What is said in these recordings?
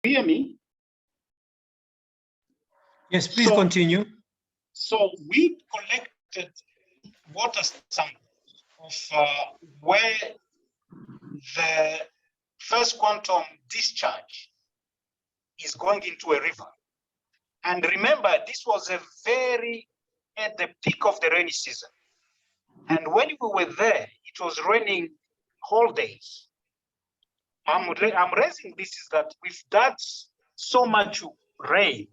hear me? Yes, please continue. So we collected water samples of where the first quantum discharge is going into a river. And remember, this was at the peak of the rainy season. And when we were there, it was raining whole days. I'm raising this is that with that so much rain,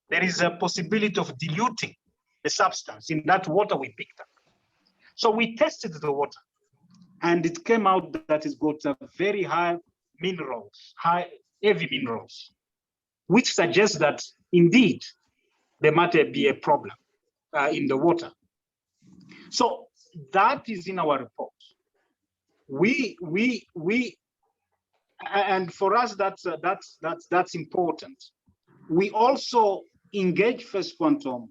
there is a possibility of diluting the substance in that water we picked up. So we tested the water, and it came out that it's got very high minerals, heavy minerals, which suggests that indeed there might be a problem in the water. So that is in our report. And for us that's important. We also engage First Quantum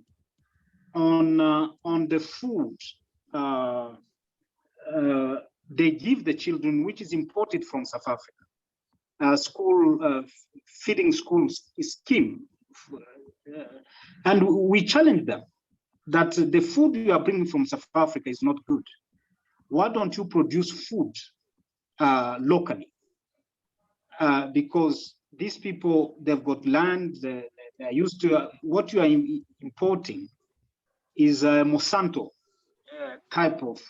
on the food they give the children, which is imported from South Africa. Feeding schools scheme, and we challenge them that the food you are bringing from South Africa is not good. Why don't you produce food locally? Because these people, they've got land, they're used to what you are importing is a Monsanto type of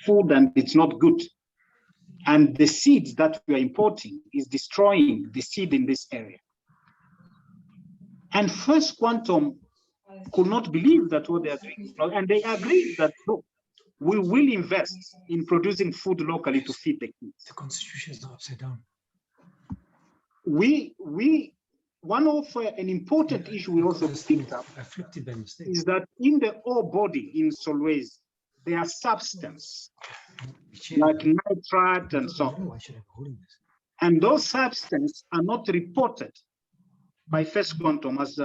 food, and it's not good. And the seeds that we are importing is destroying the seed in this area. And First Quantum could not believe that what they are doing, and they agreed that, look, we will invest in producing food locally to feed the kids. The constitution is upside down. One of an important issue we also picked up is that in the ore body in Solwezi, there are substances like nitrate and so on. And those substances are not reported by First Quantum as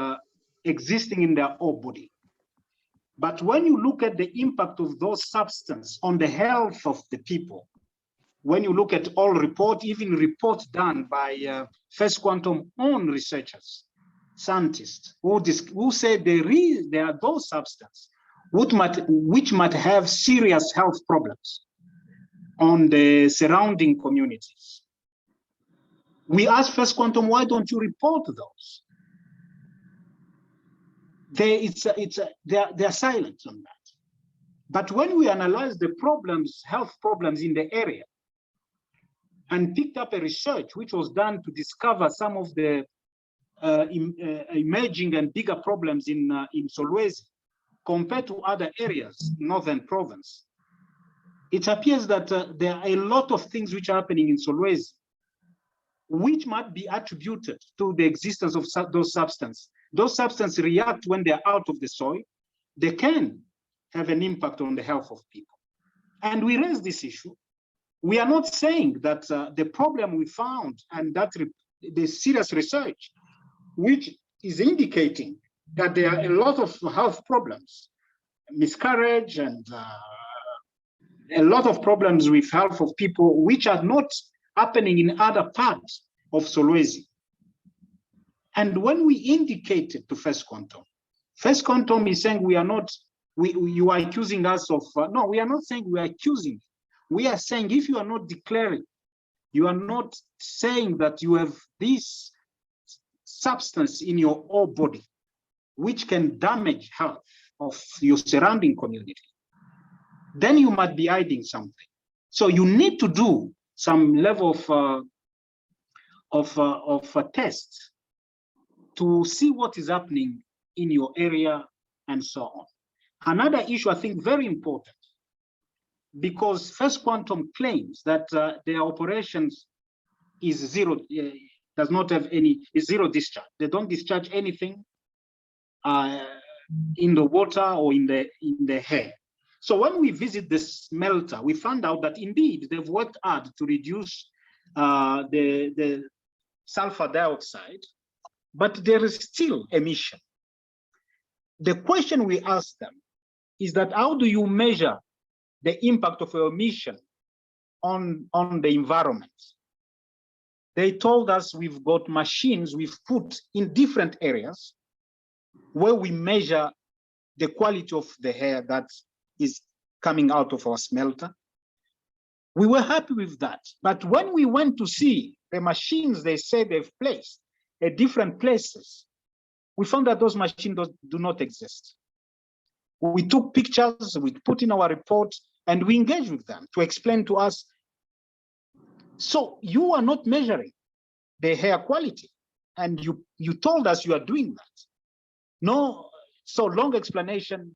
existing in their ore body. But when you look at the impact of those substances on the health of the people, when you look at all reports, even reports done by First Quantum own researchers, scientists, who say there are those substances which might have serious health problems on the surrounding communities. We asked First Quantum, why don't you report those? They are silent on that. But when we analyze the problems, health problems in the area, and picked up a research which was done to discover some of the emerging and bigger problems in Solwezi compared to other areas, northern province, it appears that there are a lot of things which are happening in Solwezi which might be attributed to the existence of those substances. Those substances react when they're out of the soil. They can have an impact on the health of people. And we raise this issue. We are not saying that the problem we found and that the serious research, which is indicating that there are a lot of health problems, miscarriage and a lot of problems with health of people, which are not happening in other parts of Solwezi. And when we indicated to First Quantum is saying we are not, you are accusing us of, no, we are not saying we are accusing. We are saying if you are not declaring, you are not saying that you have this substance in your ore body, which can damage health of your surrounding community, then you might be hiding something. So you need to do some level of a test to see what is happening in your area and so on. Another issue I think very important, because First Quantum claims that their operations is zero, does not have any, is zero discharge. They don't discharge anything in the water or in the air. So when we visit the smelter, we found out that indeed they've worked hard to reduce the sulfur dioxide, but there is still emission. The question we ask them is that how do you measure the impact of your emission on the environment? They told us we've got machines we've put in different areas where we measure the quality of the hair that is coming out of our smelter. We were happy with that. But when we went to see the machines they say they've placed at different places, we found that those machines do not exist. We took pictures, we put in our report, and we engaged with them to explain to us, so you are not measuring the hair quality, and you told us you are doing that. No, so long explanation,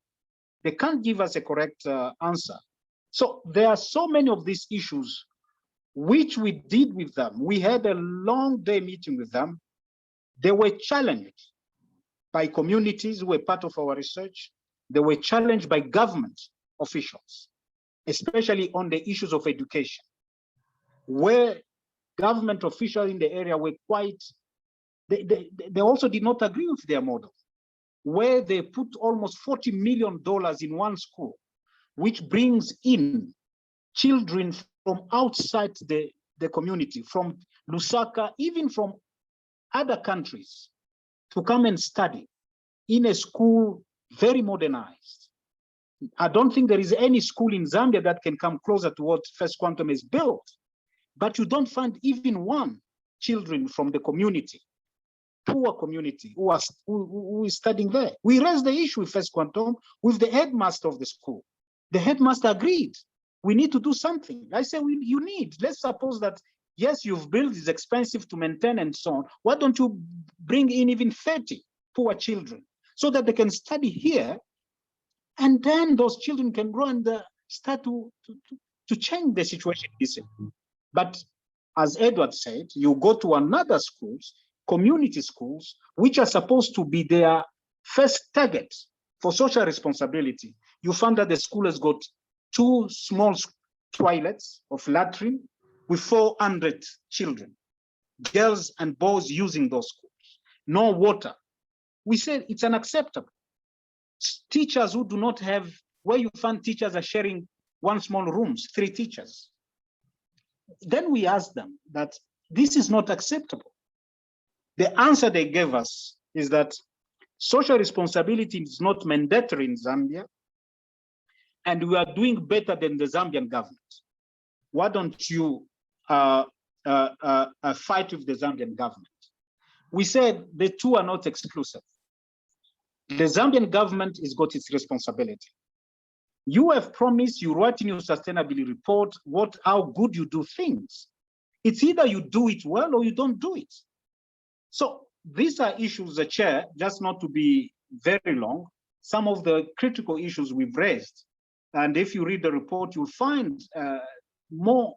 they can't give us a correct answer. So there are so many of these issues which we did with them. We had a long day meeting with them. They were challenged by communities who were part of our research. They were challenged by government officials, especially on the issues of education, where government officials in the area were quite, they also did not agree with their model, where they put almost $40 million in one school, which brings in children from outside the community, from Lusaka, even from other countries, to come and study in a school very modernized. I don't think there is any school in Zambia that can come closer to what First Quantum is built, but you don't find even one children from the community, poor community, who is studying there. We raised the issue with First Quantum with the headmaster of the school. The headmaster agreed. We need to do something. I said, you need, let's suppose that, yes, you've built, it's expensive to maintain and so on. Why don't you bring in even 30 poor children so that they can study here, and then those children can grow and start to change the situation. But as Edward said, you go to another schools, community schools, which are supposed to be their first target for social responsibility. You find that the school has got 2 small toilets of latrine with 400 children, girls and boys using those schools. No water. We said it's unacceptable. Teachers who do not have, where you find teachers are sharing one small rooms, 3 teachers. Then we asked them that this is not acceptable. The answer they gave us is that social responsibility is not mandatory in Zambia, and we are doing better than the Zambian government. Why don't you fight with the Zambian government? We said the two are not exclusive. The Zambian government has got its responsibility. You have promised, you write in your sustainability report how good you do things. It's either you do it well or you don't do it. So these are issues, the chair, just not to be very long, some of the critical issues we've raised. And if you read the report, you'll find more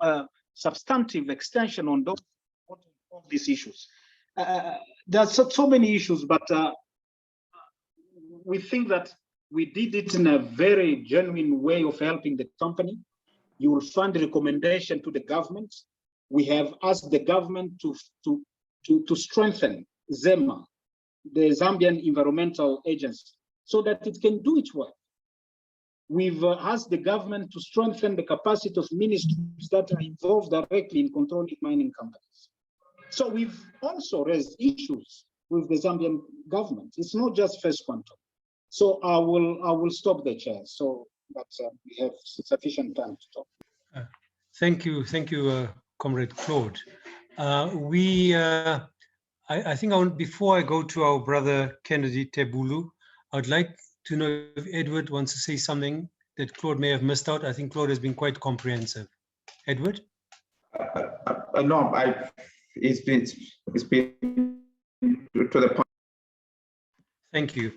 substantive extension on those of these issues. There are so many issues, but we think that we did it in a very genuine way of helping the company. You will find a recommendation to the government. We have asked the government to strengthen ZEMA, the Zambian Environmental Agency, so that it can do its work. We've asked the government to strengthen the capacity of ministries that are involved directly in controlling mining companies. So we've also raised issues with the Zambian government. It's not just First Quantum. So I will stop the chair so that we have sufficient time to talk. Thank you, Comrade Claude. I think before I go to our brother Kennedy Tebulu, I'd like to know if Edward wants to say something that Claude may have missed out. I think Claude has been quite comprehensive. Edward? No, it's been to the point. Thank you.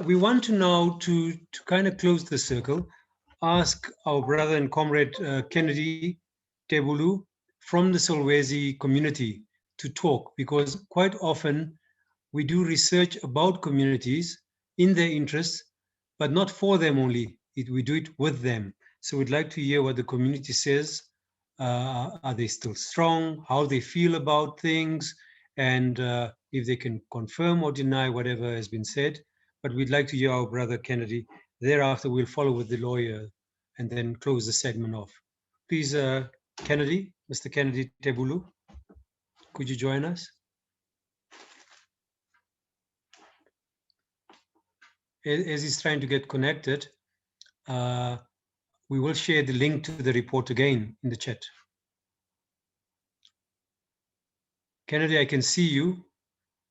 We want to now, to kind of close the circle, ask our brother and comrade Kennedy Tebulu from the Solwezi community to talk, because quite often we do research about communities in their interests, but not for them only. We do it with them. So we'd like to hear what the community says. Are they still strong? How they feel about things? And if they can confirm or deny whatever has been said. But we'd like to hear our brother Kennedy. Thereafter, we'll follow with the lawyer and then close the segment off. Please, Kennedy, Mr. Kennedy Tebulu. could you join us? As he's trying to get connected, we will share the link to the report again in the chat. Kennedy, I can see you.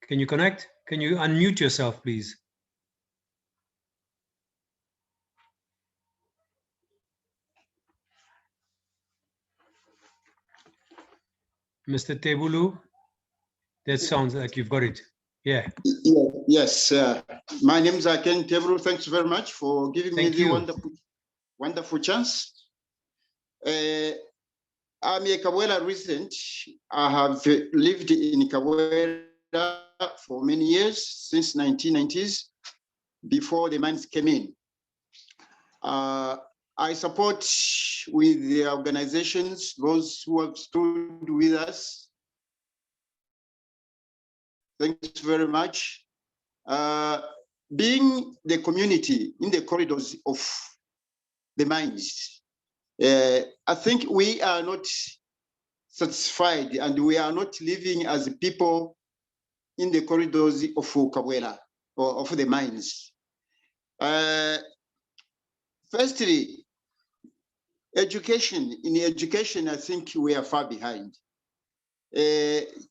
Can you connect? Can you unmute yourself, please? Mr. Tebulu, that sounds like you've got it. Yeah. Yes, my name is Ken Tebulu. Thanks very much for giving me the wonderful chance. I'm a Kabwela resident. I have lived in Kabwela for many years, since 1990s, before the mines came in. I support with the organizations, those who have stood with us. Thanks very much. Being the community in the corridors of the mines, I think we are not satisfied and we are not living as people in the corridors of Kabwela or of the mines. Firstly, education. In education, I think we are far behind.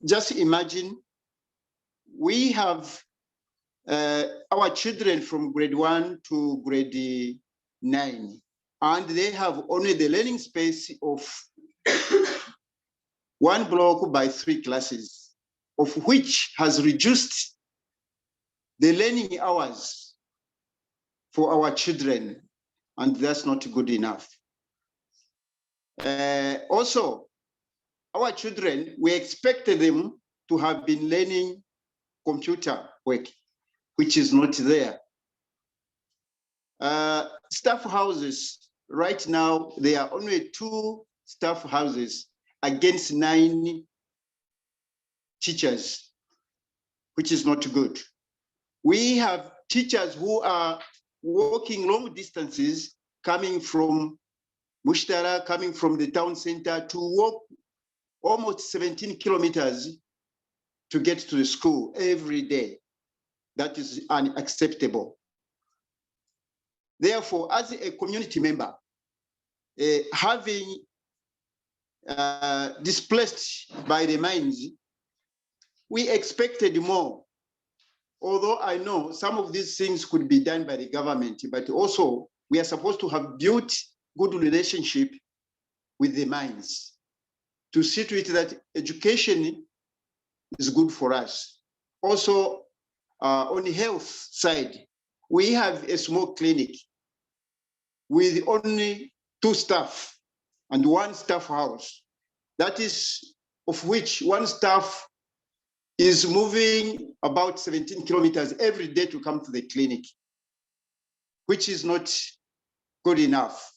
Just imagine we have our children from grade 1 to grade 9, and they have only the learning space of 1 block by 3 classes, of which has reduced the learning hours for our children, and that's not good enough. Also, our children, we expected them to have been learning computer work, which is not there. Staff houses, right now, there are only 2 staff houses against 9 teachers, which is not good. We have teachers who are walking long distances, coming from Mushtara, coming from the town center, to walk almost 17 kilometers to get to the school every day. That is unacceptable. Therefore, as a community member, having displaced by the mines, we expected more. Although I know some of these things could be done by the government, but also we are supposed to have built good relationship with the mines to see to it that education is good for us. Also, on the health side, we have a small clinic with only 2 staff and 1 staff house. That is, of which 1 staff is moving about 17 kilometers every day to come to the clinic, which is not good enough.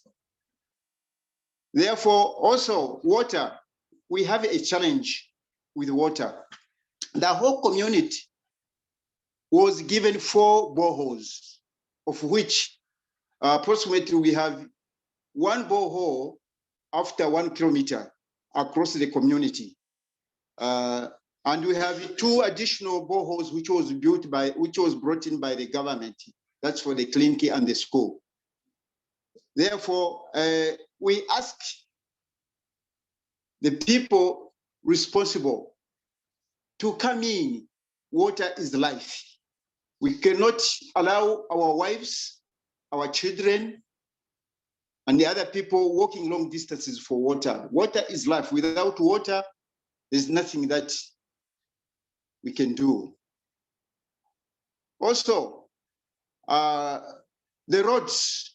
Therefore, also water, we have a challenge with water. The whole community was given 4 boreholes, of which approximately we have 1 borehole after 1 kilometer across the community. And we have 2 additional boreholes which was brought in by the government. That's for the clinic and the school. Therefore, we ask the people responsible to come in. Water is life. We cannot allow our wives, our children, and the other people walking long distances for water. Water is life. Without water, there's nothing that we can do. Also, the roads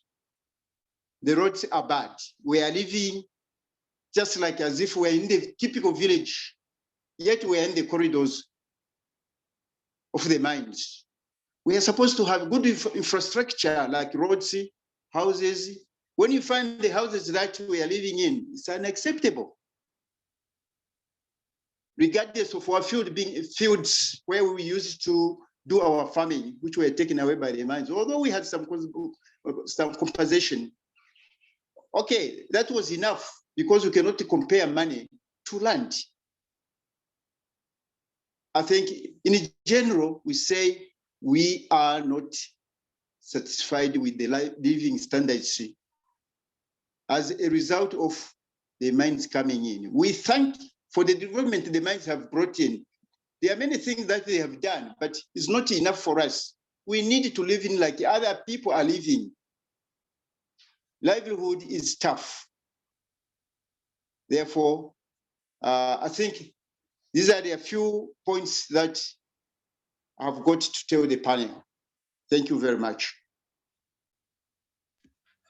are bad. We are living just like as if we're in the typical village, yet we're in the corridors of the mines. We are supposed to have good infrastructure like roads, houses. When you find the houses that we are living in, it's unacceptable. Regardless of our field being fields where we used to do our farming, which were taken away by the mines, although we had some compensation. Okay, that was enough because we cannot compare money to land. I think in general, we say we are not satisfied with the living standards as a result of the mines coming in. We thank for the development the mines have brought in. There are many things that they have done, but it's not enough for us. We need to live in like other people are living. Livelihood is tough. Therefore, I think these are the few points that I've got to tell the panel. Thank you very much.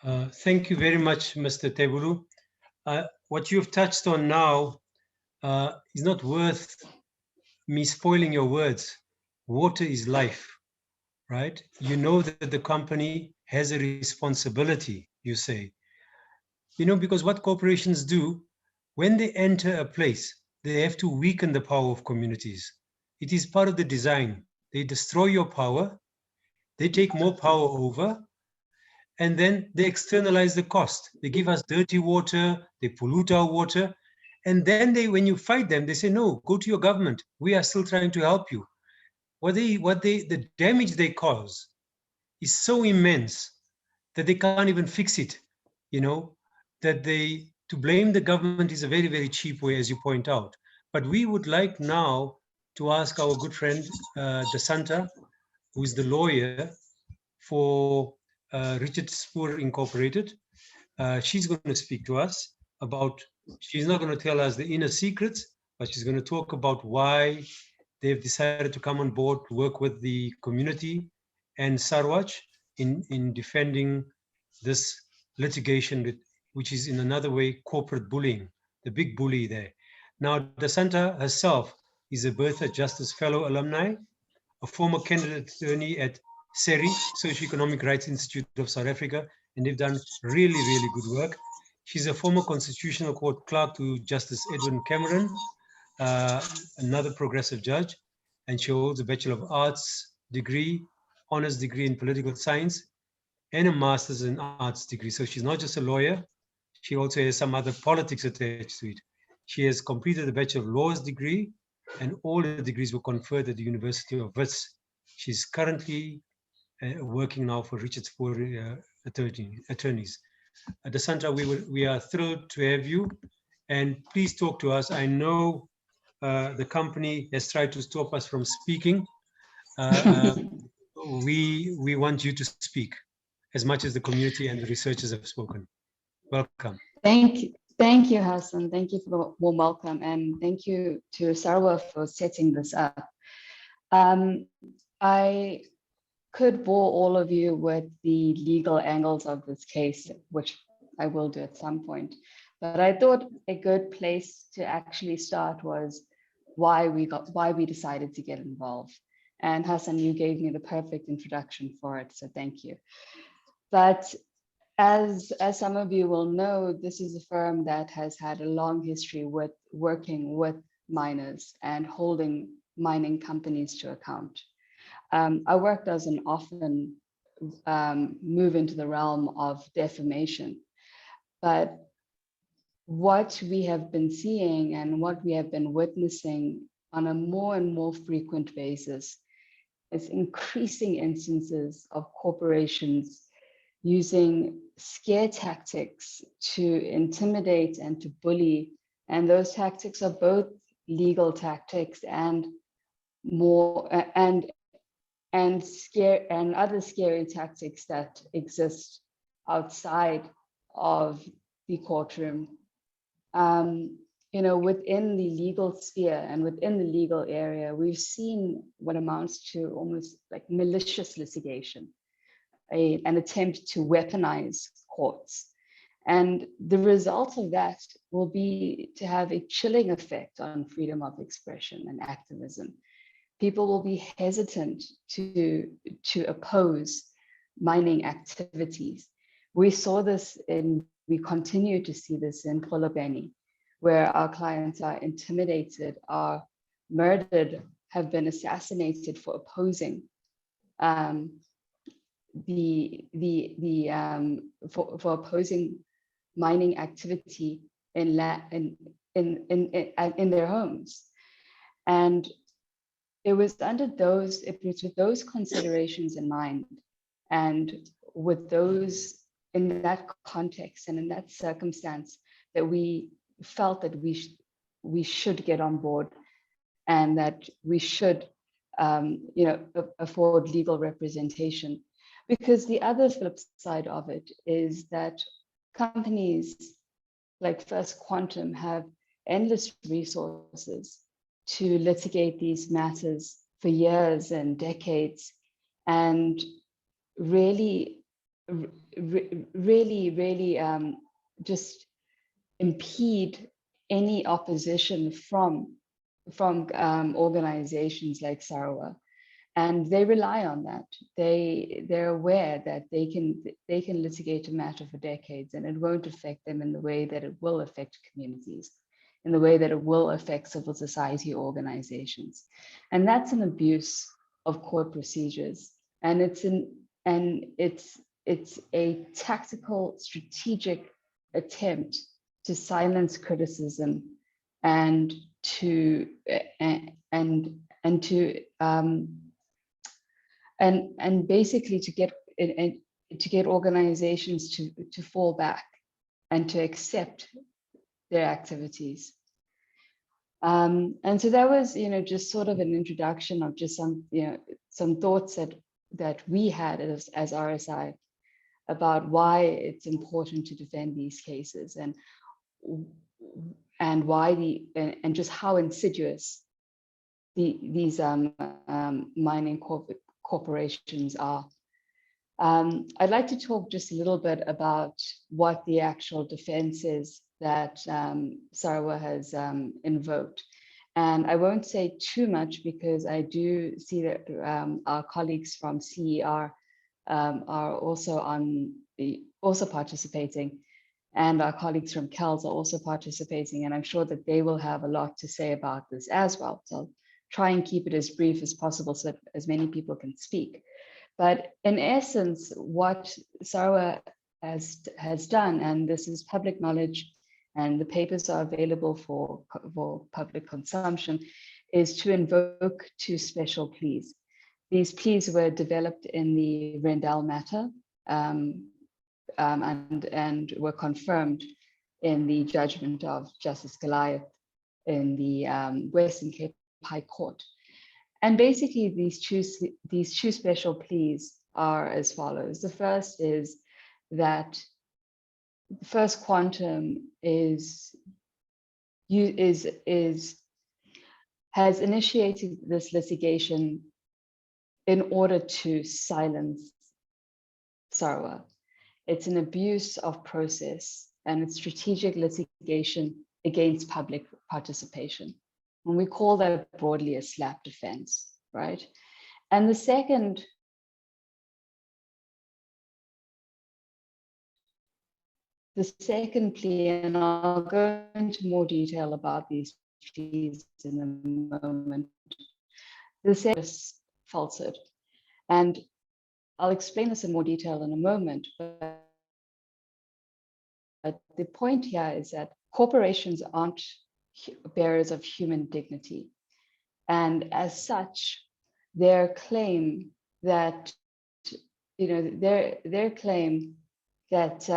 Thank you very much, Mr. Tebulu. What you've touched on now is not worth me spoiling your words. Water is life, right? You know that the company has a responsibility, you say. You know, because what corporations do, when they enter a place, they have to weaken the power of communities. It is part of the design. They destroy your power, they take more power over, and then they externalize the cost. They give us dirty water, they pollute our water, and then when you fight them, they say, no, go to your government. We are still trying to help you. The damage they cause is so immense that they can't even fix it, you know, to blame the government is a very, very cheap way, as you point out. But we would like now to ask our good friend, DeSanta, who is the lawyer for Richard Spoor Incorporated. She's going to speak to us about, she's not going to tell us the inner secrets, but she's going to talk about why they've decided to come on board to work with the community and SARW in defending this litigation, which is in another way corporate bullying, the big bully there. Now, DeSanta herself is a Bertha Justice Fellow alumni, a former candidate attorney at SERI, Socioeconomic Rights Institute of South Africa, and they've done really, really good work. She's a former Constitutional Court clerk to Justice Edwin Cameron, another progressive judge, and she holds a Bachelor of Arts degree, honors degree in political science, and a master's in arts degree. So she's not just a lawyer, she also has some other politics attached to it. She has completed the Bachelor of Laws degree, and all the degrees were conferred at the University of Wits. She's currently working now for Richard Spoor attorneys. DeSanta, we are thrilled to have you, and please talk to us. I know the company has tried to stop us from speaking. We want you to speak as much as the community and the researchers have spoken. Welcome. Thank you, Hassan. Thank you for the warm welcome, and thank you to SARW for setting this up. I could bore all of you with the legal angles of this case, which I will do at some point. But I thought a good place to actually start was why we decided to get involved. And Hassan, you gave me the perfect introduction for it, so thank you. But as some of you will know, this is a firm that has had a long history with working with miners and holding mining companies to account. Our work doesn't often move into the realm of defamation, but what we have been seeing and what we have been witnessing on a more and more frequent basis is increasing instances of corporations using scare tactics to intimidate and to bully. And those tactics are both legal tactics and other scary tactics that exist outside of the courtroom. You know, within the legal sphere and within the legal area, we've seen what amounts to almost like malicious litigation, an attempt to weaponize courts. And the result of that will be to have a chilling effect on freedom of expression and activism. People will be hesitant to oppose mining activities. We saw this we continue to see this in Polobeni, where our clients are intimidated, are murdered, have been assassinated for opposing for opposing mining activity in their homes. And it was with those considerations in mind, and with those, in that context and in that circumstance, that we felt that we should get on board, and that we should afford legal representation. Because the other flip side of it is that companies like First Quantum have endless resources to litigate these matters for years and decades, and really just impede any opposition from organizations like SARW. And they rely on that. They're aware that they can litigate a matter for decades, and it won't affect them in the way that it will affect communities, in the way that it will affect civil society organizations. And that's an abuse of court procedures. And it's a tactical, strategic attempt to silence criticism and to basically to get organizations to fall back and to accept their activities. And so that was, just sort of an introduction of just some thoughts that we had as RSI about why it's important to defend these cases, and why and just how insidious these mining corporations are. I'd like to talk just a little bit about what the actual defense is that SARW has invoked. And I won't say too much, because I do see that our colleagues from CER are also participating, and our colleagues from CALS are also participating, and I'm sure that they will have a lot to say about this as well. So I'll try and keep it as brief as possible so that as many people can speak. But in essence, what SARW has done, and this is public knowledge, and the papers are available for public consumption, is to invoke two special pleas. These pleas were developed in the Rendell matter, and were confirmed in the judgment of Justice Goliath in the Western Cape High Court. And basically, these two special pleas are as follows. The first is that First Quantum has initiated this litigation in order to silence SARW. It's an abuse of process, and it's strategic litigation against public participation. And we call that broadly a SLAPP defense, right? And the second plea, and I'll go into more detail about these pleas in a moment. The second is falsehood. And I'll explain this in more detail in a moment, but the point here is that corporations aren't bearers of human dignity. And as such, their claim that, their claim that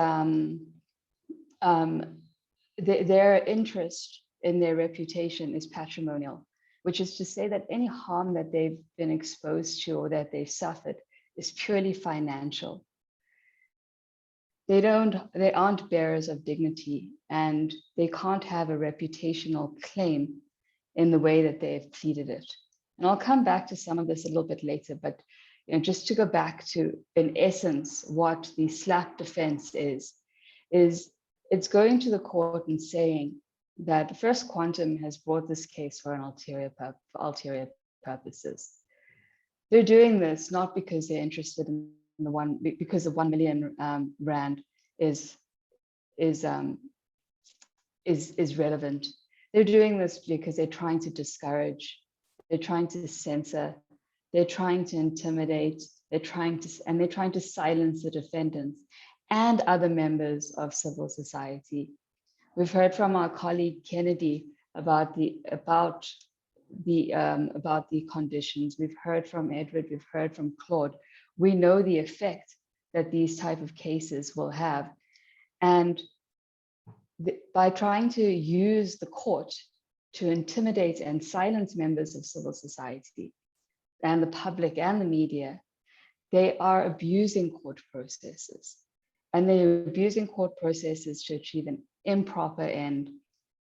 their interest in their reputation is patrimonial, which is to say that any harm that they've been exposed to or that they've suffered is purely financial. They aren't bearers of dignity, and they can't have a reputational claim in the way that they've pleaded it. And I'll come back to some of this a little bit later, but just to go back to, in essence, what the SLAPP defense is it's going to the court and saying that First Quantum has brought this case for ulterior purposes. They're doing this not because they're interested in because the 1 million rand is relevant. They're doing this because they're trying to discourage, they're trying to censor, they're trying to intimidate, they're trying to silence the defendants and other members of civil society. We've heard from our colleague Kennedy about the conditions. We've heard from Edward, we've heard from Claude. We know the effect that these type of cases will have. And by trying to use the court to intimidate and silence members of civil society and the public and the media, they are abusing court processes. And they're abusing court processes to achieve an improper end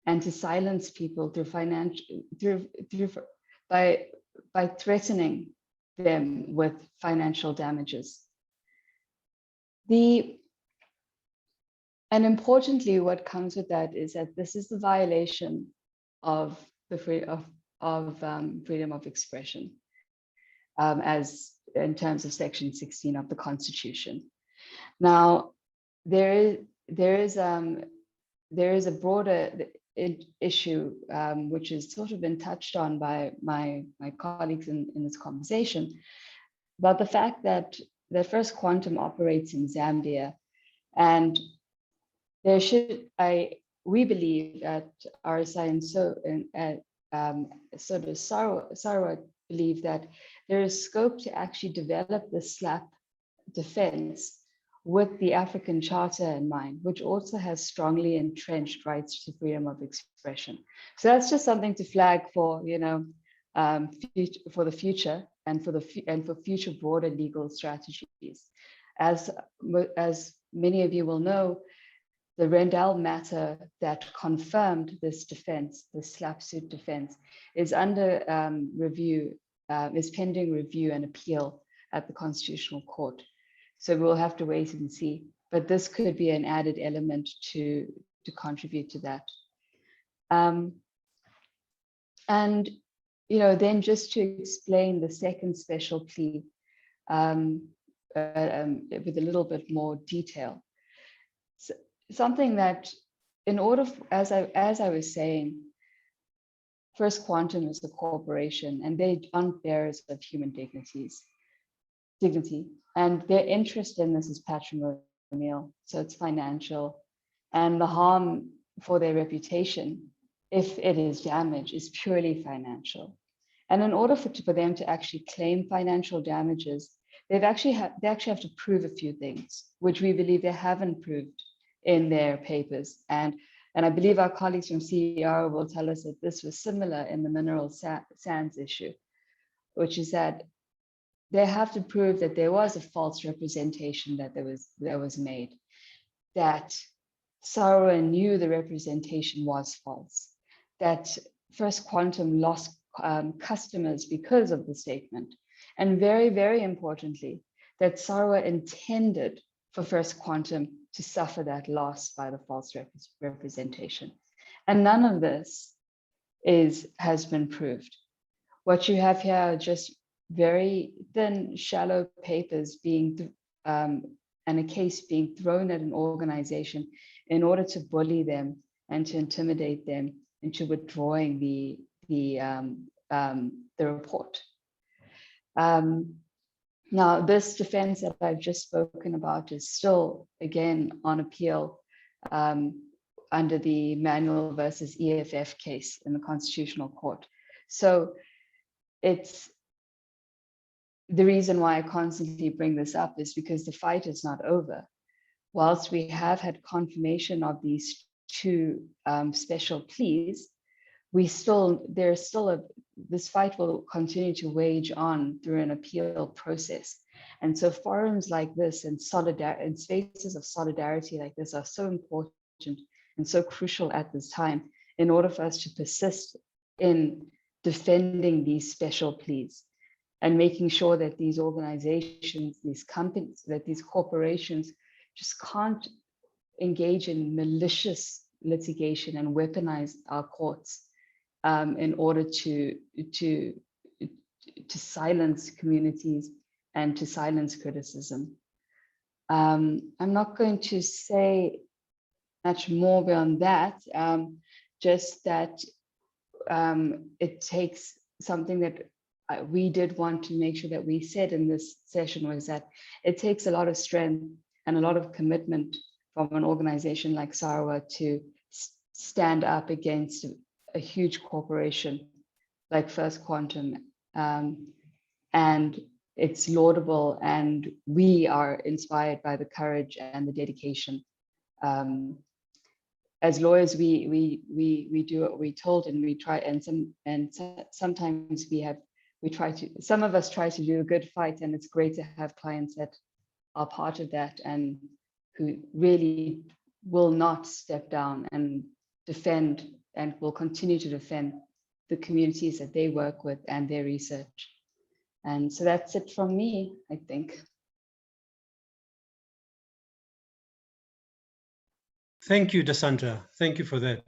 and to silence people by threatening them with financial damages. And importantly, what comes with that is that this is the violation of the freedom of expression, as in terms of Section 16 of the Constitution. Now, there is a broader issue which has sort of been touched on by my colleagues in this conversation, about the fact that First Quantum operates in Zambia, and we believe at RSI and so does SARW believe that there is scope to actually develop the SLAPP defense with the African Charter in mind, which also has strongly entrenched rights to freedom of expression. So that's just something to flag for, for the future and for future broader legal strategies. As many of you will know, the Rendell matter that confirmed this defense, the SLAPP suit defense, is under review, is pending review and appeal at the Constitutional Court. So we'll have to wait and see, but this could be an added element to contribute to that. And then just to explain the second special plea with a little bit more detail. So, something that, in order, as I was saying, First Quantum is a corporation, and they aren't bearers of human dignity, and their interest in this is patrimonial, so it's financial, and the harm for their reputation, if it is damaged, is purely financial. And in order for them to actually claim financial damages, they actually have to prove a few things, which we believe they haven't proved in their papers. And I believe our colleagues from CER will tell us that this was similar in the mineral sands issue, which is that they have to prove that there was a false representation that was made, that SARW knew the representation was false, that First Quantum lost customers because of the statement, and very, very importantly, that SARW intended for First Quantum to suffer that loss by the false representation. And none of this has been proved. What you have here are just very thin, shallow papers being, and a case being thrown at an organization in order to bully them and to intimidate them into withdrawing the report. Now, this defense that I've just spoken about is still, again, on appeal under the Manuel versus EFF case in the Constitutional Court. So it's the reason why I constantly bring this up is because the fight is not over. Whilst we have had confirmation of these two special pleas, this fight will continue to wage on through an appeal process. And so forums like this and spaces of solidarity like this are so important and so crucial at this time in order for us to persist in defending these special pleas and making sure that these organizations, these companies, that these corporations just can't engage in malicious litigation and weaponize our courts in order to silence communities and to silence criticism. I'm not going to say much more beyond that, just that it takes something that we did want to make sure that we said in this session was that it takes a lot of strength and a lot of commitment from an organization like SARW to stand up against a huge corporation like First Quantum, and it's laudable, and we are inspired by the courage and the dedication. As lawyers, we do what we're told, and we try, and sometimes some of us try to do a good fight, and it's great to have clients that are part of that and who really will not step down and defend and will continue to defend the communities that they work with and their research. And so that's it from me, I think. Thank you, Dasanta. Thank you for that.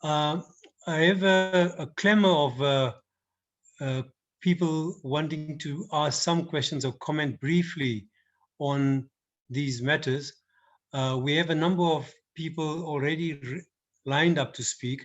I have a clamor of people wanting to ask some questions or comment briefly on these matters. We have a number of people already lined up to speak,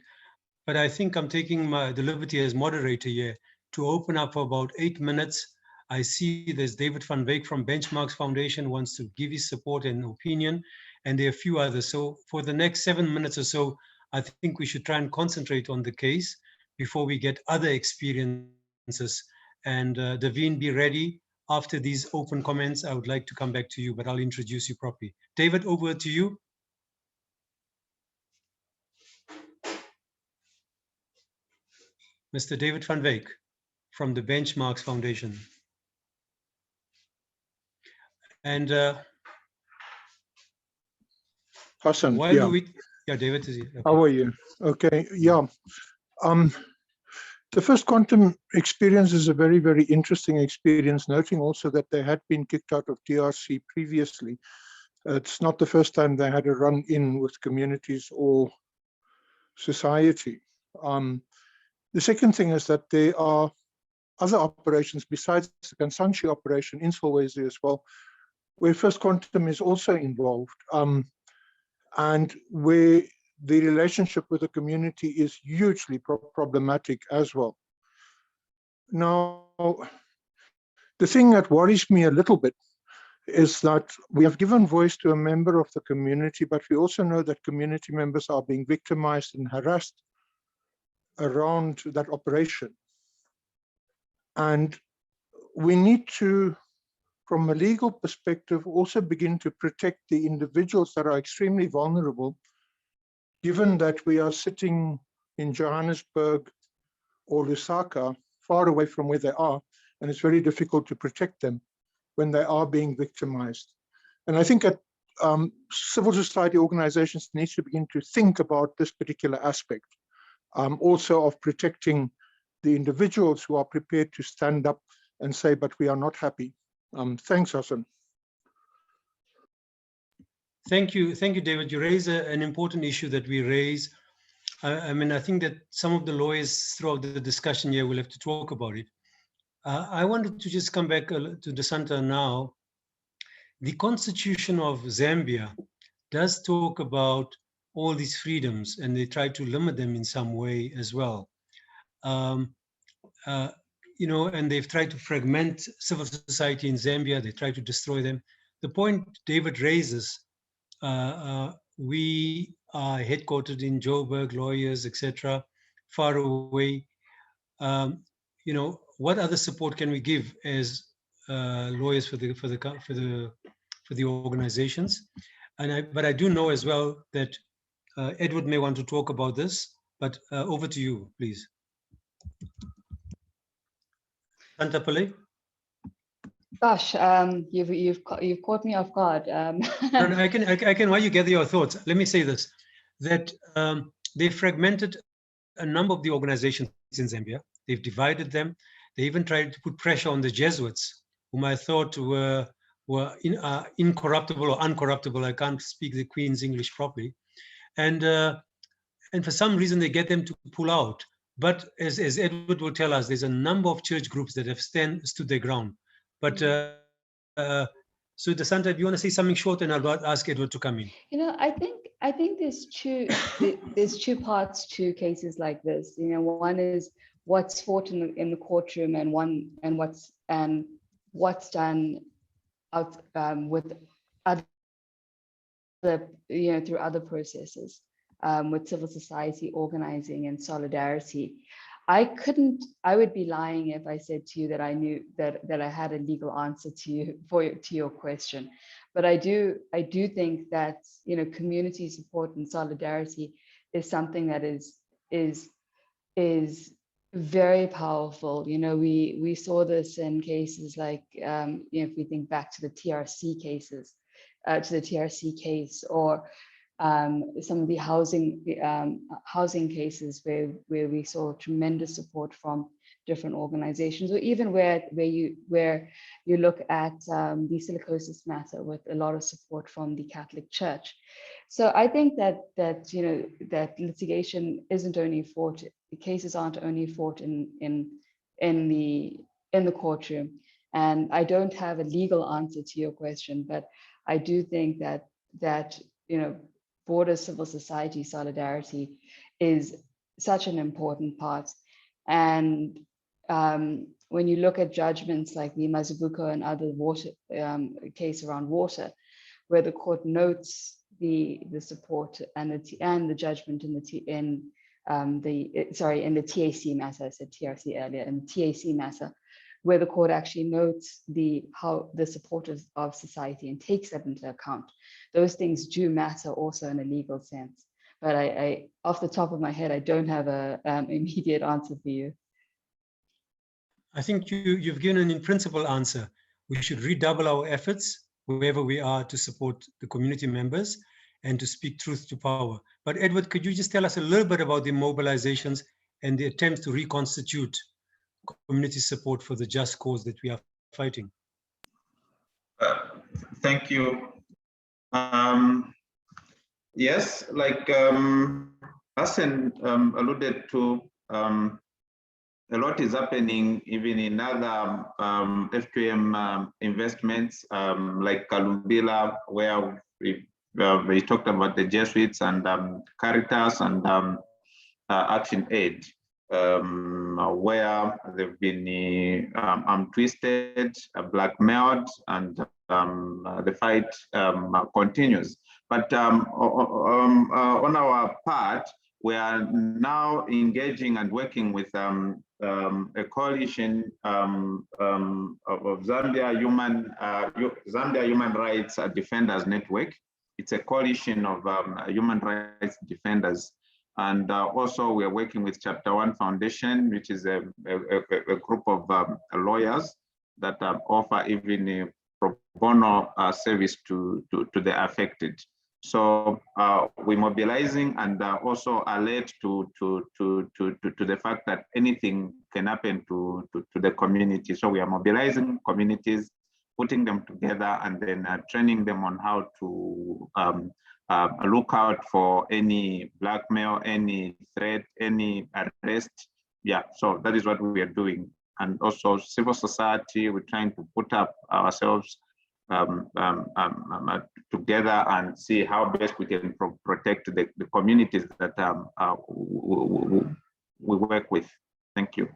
but I think I'm taking the liberty as moderator here to open up for about 8 minutes. I see there's David van Wyk from Benchmarks Foundation wants to give his support and opinion, and there are a few others. So for the next 7 minutes or so, I think we should try and concentrate on the case before we get other experiences. And Daveen, be ready. After these open comments, I would like to come back to you, but I'll introduce you properly. David, over to you. Mr. David van Wyk from the Benchmarks Foundation. And Hassan, while yeah. Yeah, David is here. Okay. How are you? Okay, yeah. The First Quantum experience is a very, very interesting experience, noting also that they had been kicked out of DRC previously. It's not the first time they had a run-in with communities or society. The second thing is that there are other operations besides the Kansanshi operation in Solwezi as well, where First Quantum is also involved, and where the relationship with the community is hugely problematic as well. Now, the thing that worries me a little bit is that we have given voice to a member of the community, but we also know that community members are being victimized and harassed around that operation. And we need to, from a legal perspective, also begin to protect the individuals that are extremely vulnerable, given that we are sitting in Johannesburg or Lusaka, far away from where they are, and it's very difficult to protect them when they are being victimized. And I think that civil society organizations need to begin to think about this particular aspect, also of protecting the individuals who are prepared to stand up and say, but we are not happy. Thanks, Hassan. Thank you, David. You raise an important issue that we raise. I mean, I think that some of the lawyers throughout the discussion here will have to talk about it. I wanted to just come back to Dasanta now. The Constitution of Zambia does talk about all these freedoms, and they try to limit them in some way as well. You know, and they've tried to fragment civil society in Zambia. They try to destroy them. The point David raises, we are headquartered in Joburg, lawyers, etc., far away. You know, what other support can we give as lawyers for the organizations? But I do know as well that Edward may want to talk about this. But over to you, please. Santa Pele? Gosh, you've caught me off guard. No, I can. While you gather your thoughts, let me say this: that they fragmented a number of the organizations in Zambia. They've divided them. They even tried to put pressure on the Jesuits, whom I thought were incorruptible or uncorruptible. I can't speak the Queen's English properly, and for some reason they get them to pull out. But as Edward will tell us, there's a number of church groups that have stood their ground. But so Dasanta, if you want to say something short, and I'll ask Edward to come in. You know, I think there's two parts to cases like this. You know, one is what's fought in the courtroom, and what's done out with other, through other processes, with civil society organizing and solidarity. I would be lying if I said to you that I knew that I had a legal answer to your question. But I do think that, you know, community support and solidarity is something that is very powerful. You know, we saw this in cases like, you know, if we think back to the TRC cases, to the TRC case, or some of the housing cases where we saw tremendous support from different organizations, or even where you look at the silicosis matter with a lot of support from the Catholic Church. So I think that you know, that litigation isn't only fought, the cases aren't only fought in the courtroom. And I don't have a legal answer to your question, but I do think that you know, broader civil society solidarity is such an important part. And when you look at judgments like the Mazibuko and other water case around water, where the court notes the support and the judgment in the TAC matter, I said TRC earlier, in the TAC matter, where the court actually notes how the support of society and takes that into account. Those things do matter also in a legal sense. But I off the top of my head, I don't have a immediate answer for you. I think you've given an in principle answer. We should redouble our efforts wherever we are to support the community members and to speak truth to power. But Edward, could you just tell us a little bit about the mobilizations and the attempts to reconstitute community support for the just cause that we are fighting? Thank you. Yes, like Hassan alluded to, a lot is happening even in other F2M investments, like Kalumbila, where we talked about the Jesuits and Caritas and Action Aid, where they've been twisted, blackmailed, and the fight continues. But on our part, we are now engaging and working with a coalition of Zambia Human Rights Defenders Network. It's a coalition of human rights defenders. And also we are working with Chapter 1 Foundation, which is a group of lawyers that offer even a pro bono service to the affected. So we're mobilizing and also alert to the fact that anything can happen to the community. So we are mobilizing communities, putting them together, and then training them on how to look out for any blackmail, any threat, any arrest. Yeah, so that is what we are doing. And also civil society, we're trying to put up ourselves together and see how best we can protect the communities that we work with. Thank you.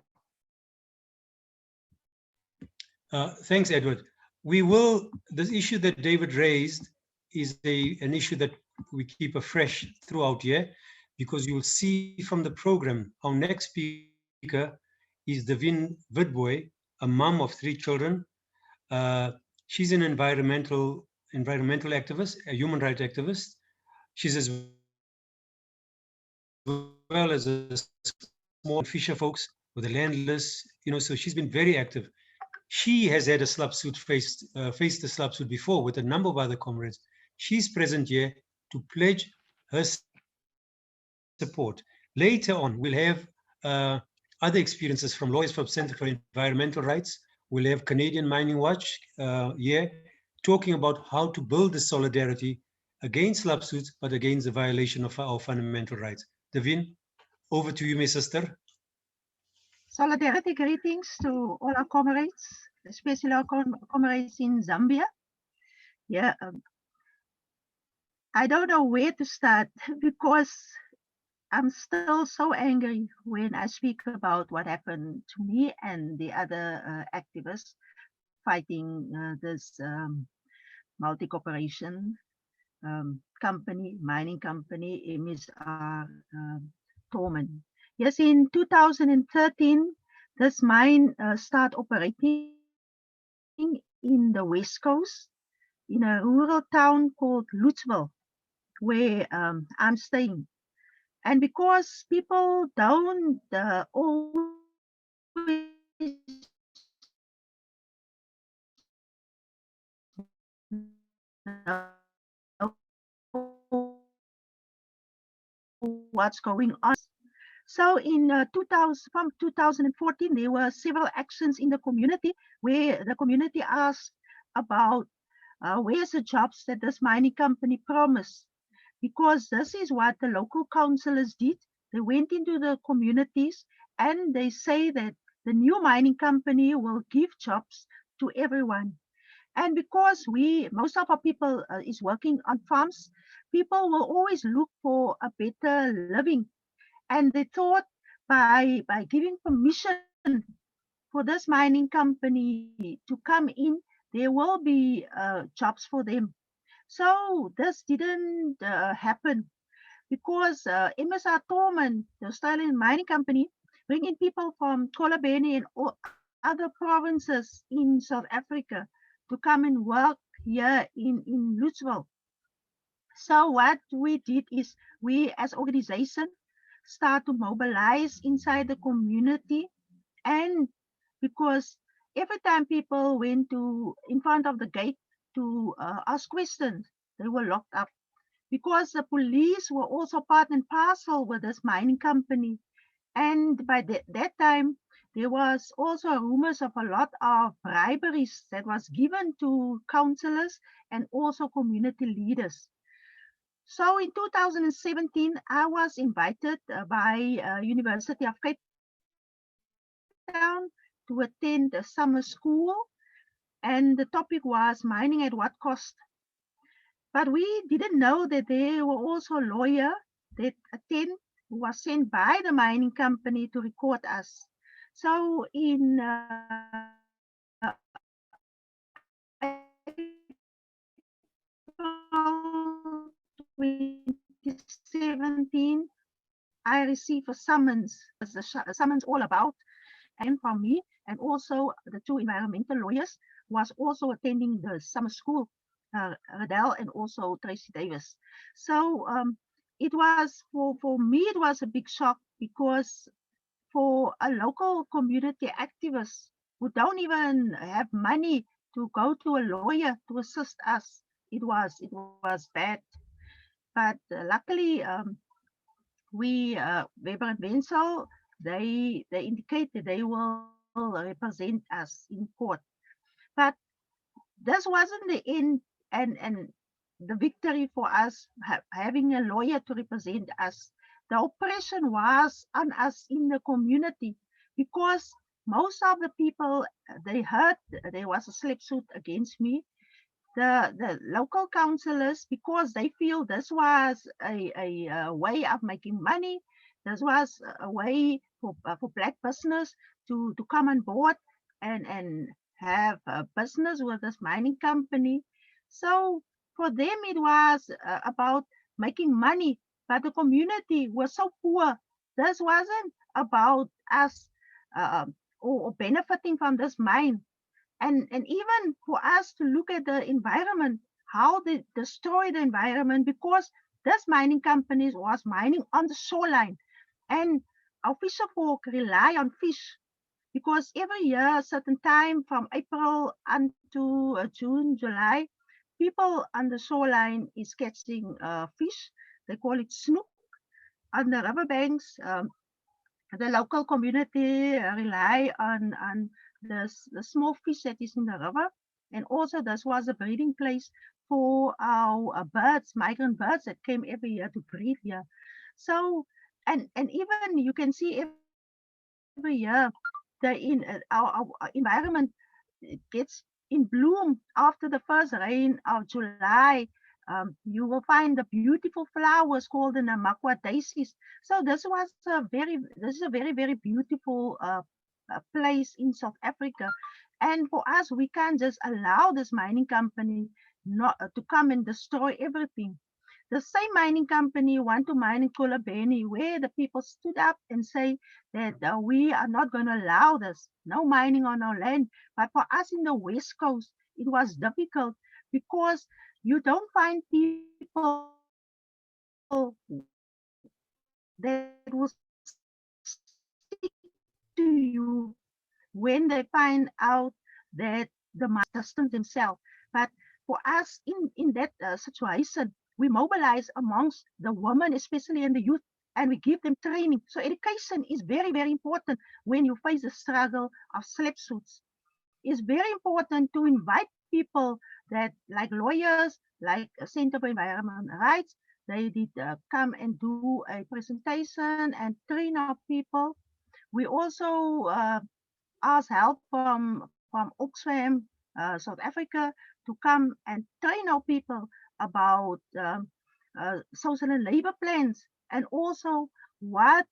Thanks, Edward. We will, this issue that David raised is an issue that we keep afresh throughout here, because you will see from the program, our next speaker is Devin Vidboy, a mom of 3 children. She's an environmental activist, a human rights activist. She's as well as a small fisher folks with the landless, you know, so she's been very active. She has had a SLAPP suit, faced a SLAPP suit before with a number of other comrades. She's present here to pledge her support. Later on, we'll have other experiences from lawyers from Center for Environmental Rights. We'll have Canadian Mining Watch here talking about how to build the solidarity against SLAPP suits, but against the violation of our fundamental rights. Devin, over to you, my sister. Solidarity greetings to all our comrades, especially our comrades in Zambia. Yeah, I don't know where to start because I'm still so angry when I speak about what happened to me and the other activists fighting this multi-corporation company, mining company, MSR Torman. Yes, in 2013, this mine started operating in the West Coast, in a rural town called Lutzville, where I'm staying. And because people don't always know what's going on. So in from 2014, there were several actions in the community where the community asked about where's the jobs that this mining company promised. Because this is what the local councillors did. They went into the communities and they say that the new mining company will give jobs to everyone. And because most of our people is working on farms, people will always look for a better living. And they thought by giving permission for this mining company to come in, there will be jobs for them. So this didn't happen because MSR Thorman, the Australian mining company, bring in people from Kolobeni and other provinces in South Africa to come and work here in Lutzville. So what we did is we as organization start to mobilize inside the community, and because every time people went to in front of the gate to ask questions, they were locked up because the police were also part and parcel with this mining company. And by that time, there was also rumors of a lot of briberies that was given to councillors and also community leaders. So in 2017, I was invited by University of Cape Town to attend a summer school, and the topic was mining at what cost. But we didn't know that there were also a lawyer that attend who was sent by the mining company to record us. So in April 2017, I received a summons, a summons all about, and from me, and also the two environmental lawyers was also attending the summer school, Adele and also Tracy Davis. So it was, for me, it was a big shock because for a local community activist who don't even have money to go to a lawyer to assist us, it was bad. But luckily, Weber and Wenzel, they indicate that they will represent us in court. But this wasn't the end and the victory for us having a lawyer to represent us. The oppression was on us in the community because most of the people, they heard there was a SLAPP suit against me. The local councillors, because they feel this was a way of making money, this was a way for black business to come on board and have a business with this mining company. So for them it was about making money, but the community was so poor. This wasn't about us or benefiting from this mine. And even for us to look at the environment, how they destroy the environment, because this mining companies was mining on the shoreline, and our fisher folk rely on fish because every year, a certain time from April unto June, July, people on the shoreline is catching fish. They call it snook on the riverbanks. The local community rely on the small fish that is in the river. And also this was a breeding place for our birds, migrant birds that came every year to breed here. So, and even you can see every year our environment gets in bloom after the first rain of July. You will find the beautiful flowers called the Namakwa daisies. So this is a very, very beautiful place in South Africa. And for us, we can't just allow this mining company not to come and destroy everything. The same mining company want to mine in Kolobeni, where the people stood up and say that we are not going to allow this, no mining on our land. But for us in the West Coast, it was difficult because you don't find people that will stick to you when they find out that the mine distance themselves. But for us in that situation, we mobilize amongst the women, especially in the youth, and we give them training. So education is very, very important when you face the struggle of SLAPP suits. It's very important to invite people that, like lawyers, like Center for Environmental Rights, they did come and do a presentation and train our people. We also ask help from Oxfam, South Africa, to come and train our people about social and labor plans, and also what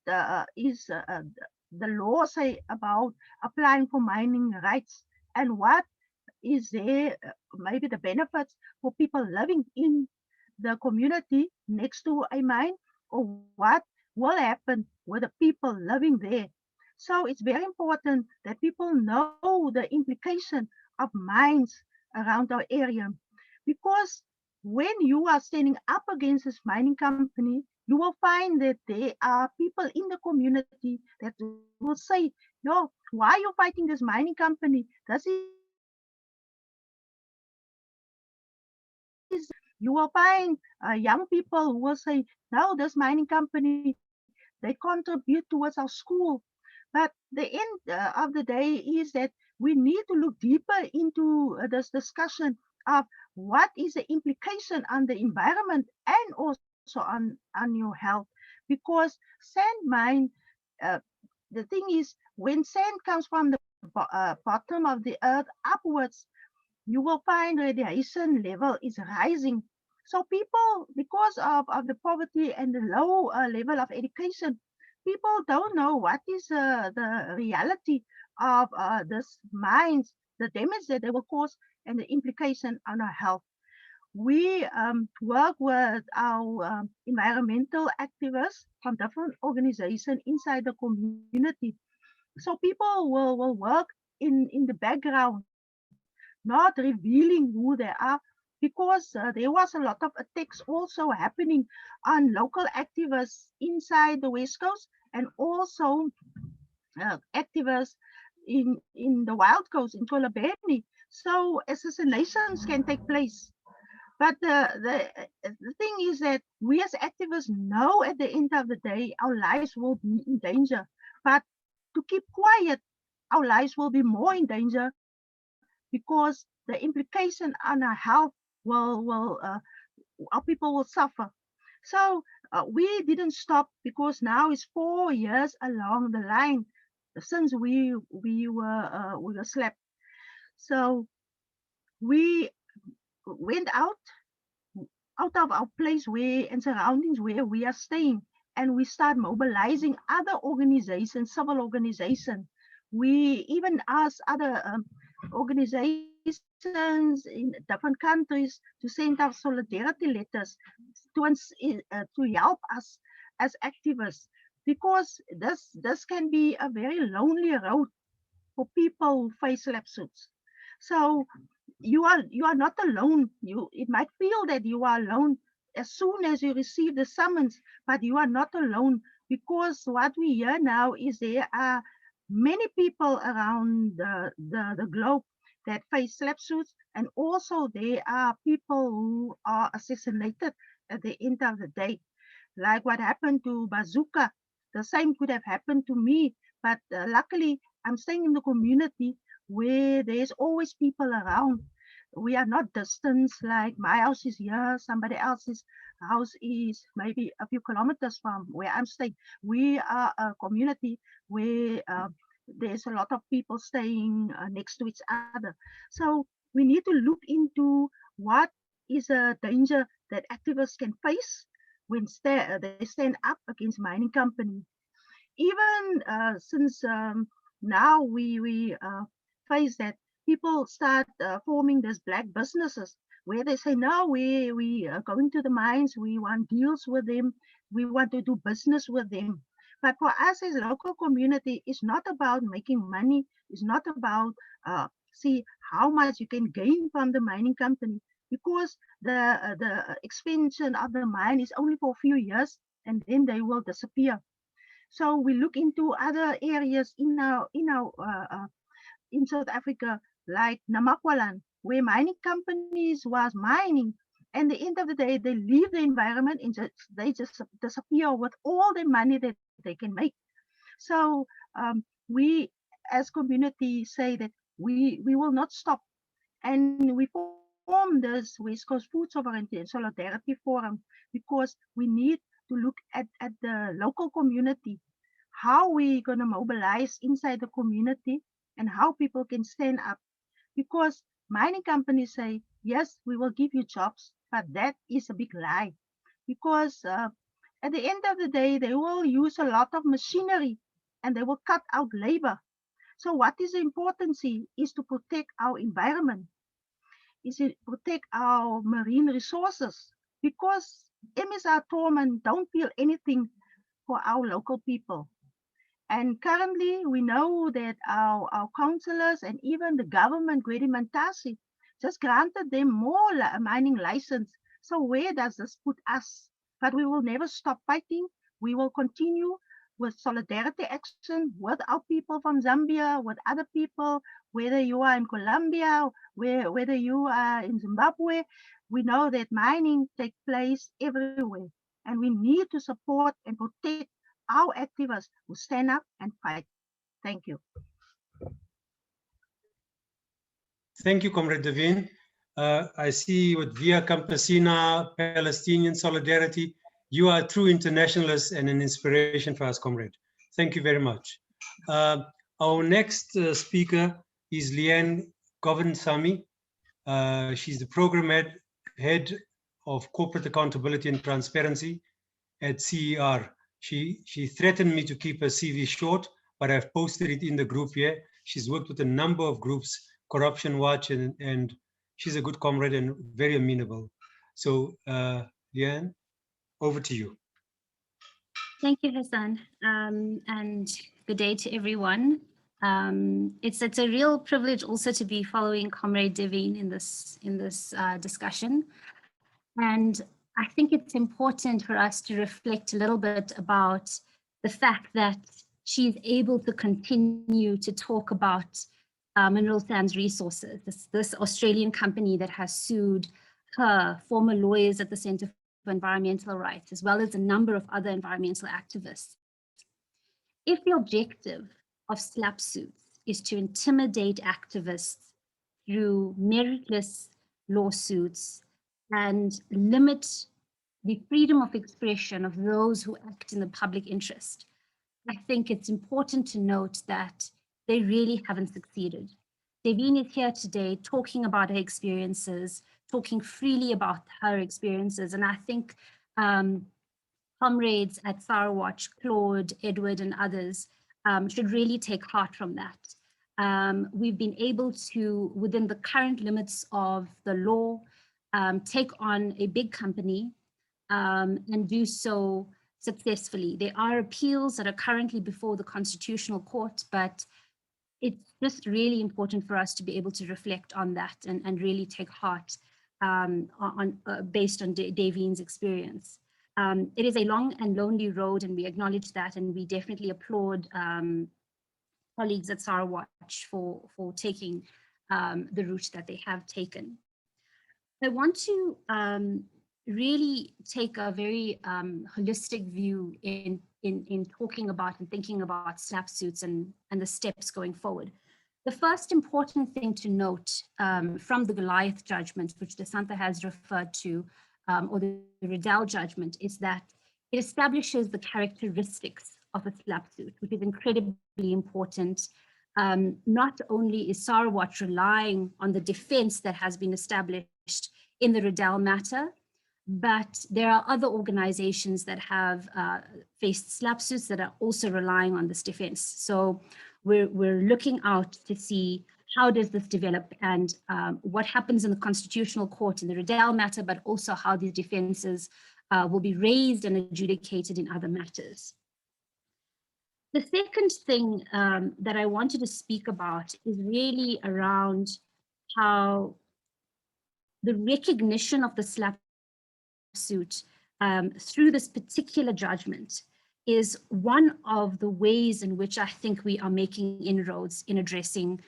is the law say about applying for mining rights, and what is there maybe the benefits for people living in the community next to a mine, or what will happen with the people living there. So it's very important that people know the implication of mines around our area, because when you are standing up against this mining company, you will find that there are people in the community that will say, yo, why are you fighting this mining company? You will find young people who will say, no, this mining company, they contribute towards our school. But the end of the day is that we need to look deeper into this discussion of what is the implication on the environment and also on your health. Because sand mine, the thing is, when sand comes from the bottom of the earth upwards, you will find radiation level is rising. So people, because of the poverty and the low level of education, people don't know what is the reality of this mines, the damage that they will cause, and the implication on our health. We work with our environmental activists from different organizations inside the community. So people will work in the background, not revealing who they are, because there was a lot of attacks also happening on local activists inside the West Coast, and also activists in the Wild Coast in Kolobeni. So assassinations can take place. But the thing is that we as activists know at the end of the day our lives will be in danger. But to keep quiet, our lives will be more in danger, because the implication on our health our people will suffer. So we didn't stop, because now it's 4 years along the line since we were SLAPP. So we went out of our place where and surroundings where we are staying, and we start mobilizing other organizations, civil organizations. We even asked other organizations in different countries to send out solidarity letters to help us as activists, because this can be a very lonely road for people who face SLAPP suits. So you are not alone. It might feel that you are alone as soon as you receive the summons, but you are not alone, because what we hear now is there are many people around the globe that face SLAPP suits, and also there are people who are assassinated at the end of the day, like what happened to Bazooka. The same could have happened to me, but luckily I'm staying in the community where there's always people around. We are not distant, like my house is here, somebody else's house is maybe a few kilometers from where I'm staying. We are a community where there's a lot of people staying next to each other. So we need to look into what is a danger that activists can face when they stand up against mining company. Even since now we face that people start forming these black businesses. where they say, no, we are going to the mines, we want deals with them, we want to do business with them. But for us as local community, it's not about making money, it's not about see how much you can gain from the mining company, because the expansion of the mine is only for a few years and then they will disappear. So we look into other areas in South Africa, like Namakwalan, where mining companies was mining, and at the end of the day, they leave the environment and they just disappear with all the money that they can make. So we as community say that we will not stop, and we form this West Coast Food Sovereignty and Solidarity Forum because we need to look at the local community, how we going to mobilize inside the community and how people can stand up. Because mining companies say, yes, we will give you jobs, but that is a big lie. Because at the end of the day, they will use a lot of machinery and they will cut out labor. So what is the importance is to protect our environment, is to protect our marine resources, because MSR Torman don't feel anything for our local people. And currently, we know that our councillors and even the government, Gwede Mantasi, just granted them more mining license. So where does this put us? But we will never stop fighting. We will continue with solidarity action with our people from Zambia, with other people, whether you are in Colombia, whether you are in Zimbabwe. We know that mining takes place everywhere, and we need to support and protect our activists who stand up and fight. Thank you. Thank you, Comrade Devine. I see with Via Campesina, Palestinian Solidarity, you are a true internationalist and an inspiration for us, Comrade. Thank you very much. Our next speaker is Leanne Govinsamy. She's the program head of corporate accountability and transparency at CER. She threatened me to keep her CV short, but I've posted it in the group here. She's worked with a number of groups, Corruption Watch, and she's a good comrade and very amenable. So, Leanne, over to you. Thank you, Hassan, and good day to everyone. It's a real privilege also to be following Comrade Devine in this discussion, and I think it's important for us to reflect a little bit about the fact that she's able to continue to talk about mineral sands resources. This Australian company that has sued her, former lawyers at the Centre for Environmental Rights, as well as a number of other environmental activists. If the objective of SLAPP suits is to intimidate activists through meritless lawsuits and limit the freedom of expression of those who act in the public interest, I think it's important to note that they really haven't succeeded. Devine is here today talking about her experiences, talking freely about her experiences, and I think comrades at SARW, Claude, Edward, and others should really take heart from that. We've been able to, within the current limits of the law, take on a big company and do so successfully. There are appeals that are currently before the Constitutional Court, but it's just really important for us to be able to reflect on that and really take heart based on Devine's experience. It is a long and lonely road, and we acknowledge that, and we definitely applaud colleagues at SARW for taking the route that they have taken. I want to really take a very holistic view in talking about and thinking about SLAPP suits and the steps going forward. The first important thing to note from the Goliath judgment, which DeSanta has referred to, or the Riddell judgment, is that it establishes the characteristics of a SLAPP suit, which is incredibly important. Not only is SARW relying on the defense that has been established in the Riddell matter, but there are other organizations that have faced SLAPP suits that are also relying on this defense. So we're looking out to see how does this develop, and what happens in the Constitutional Court in the Riddell matter, but also how these defenses will be raised and adjudicated in other matters. The second thing that I wanted to speak about is really around how the recognition of the SLAPP suit through this particular judgment is one of the ways in which I think we are making inroads in addressing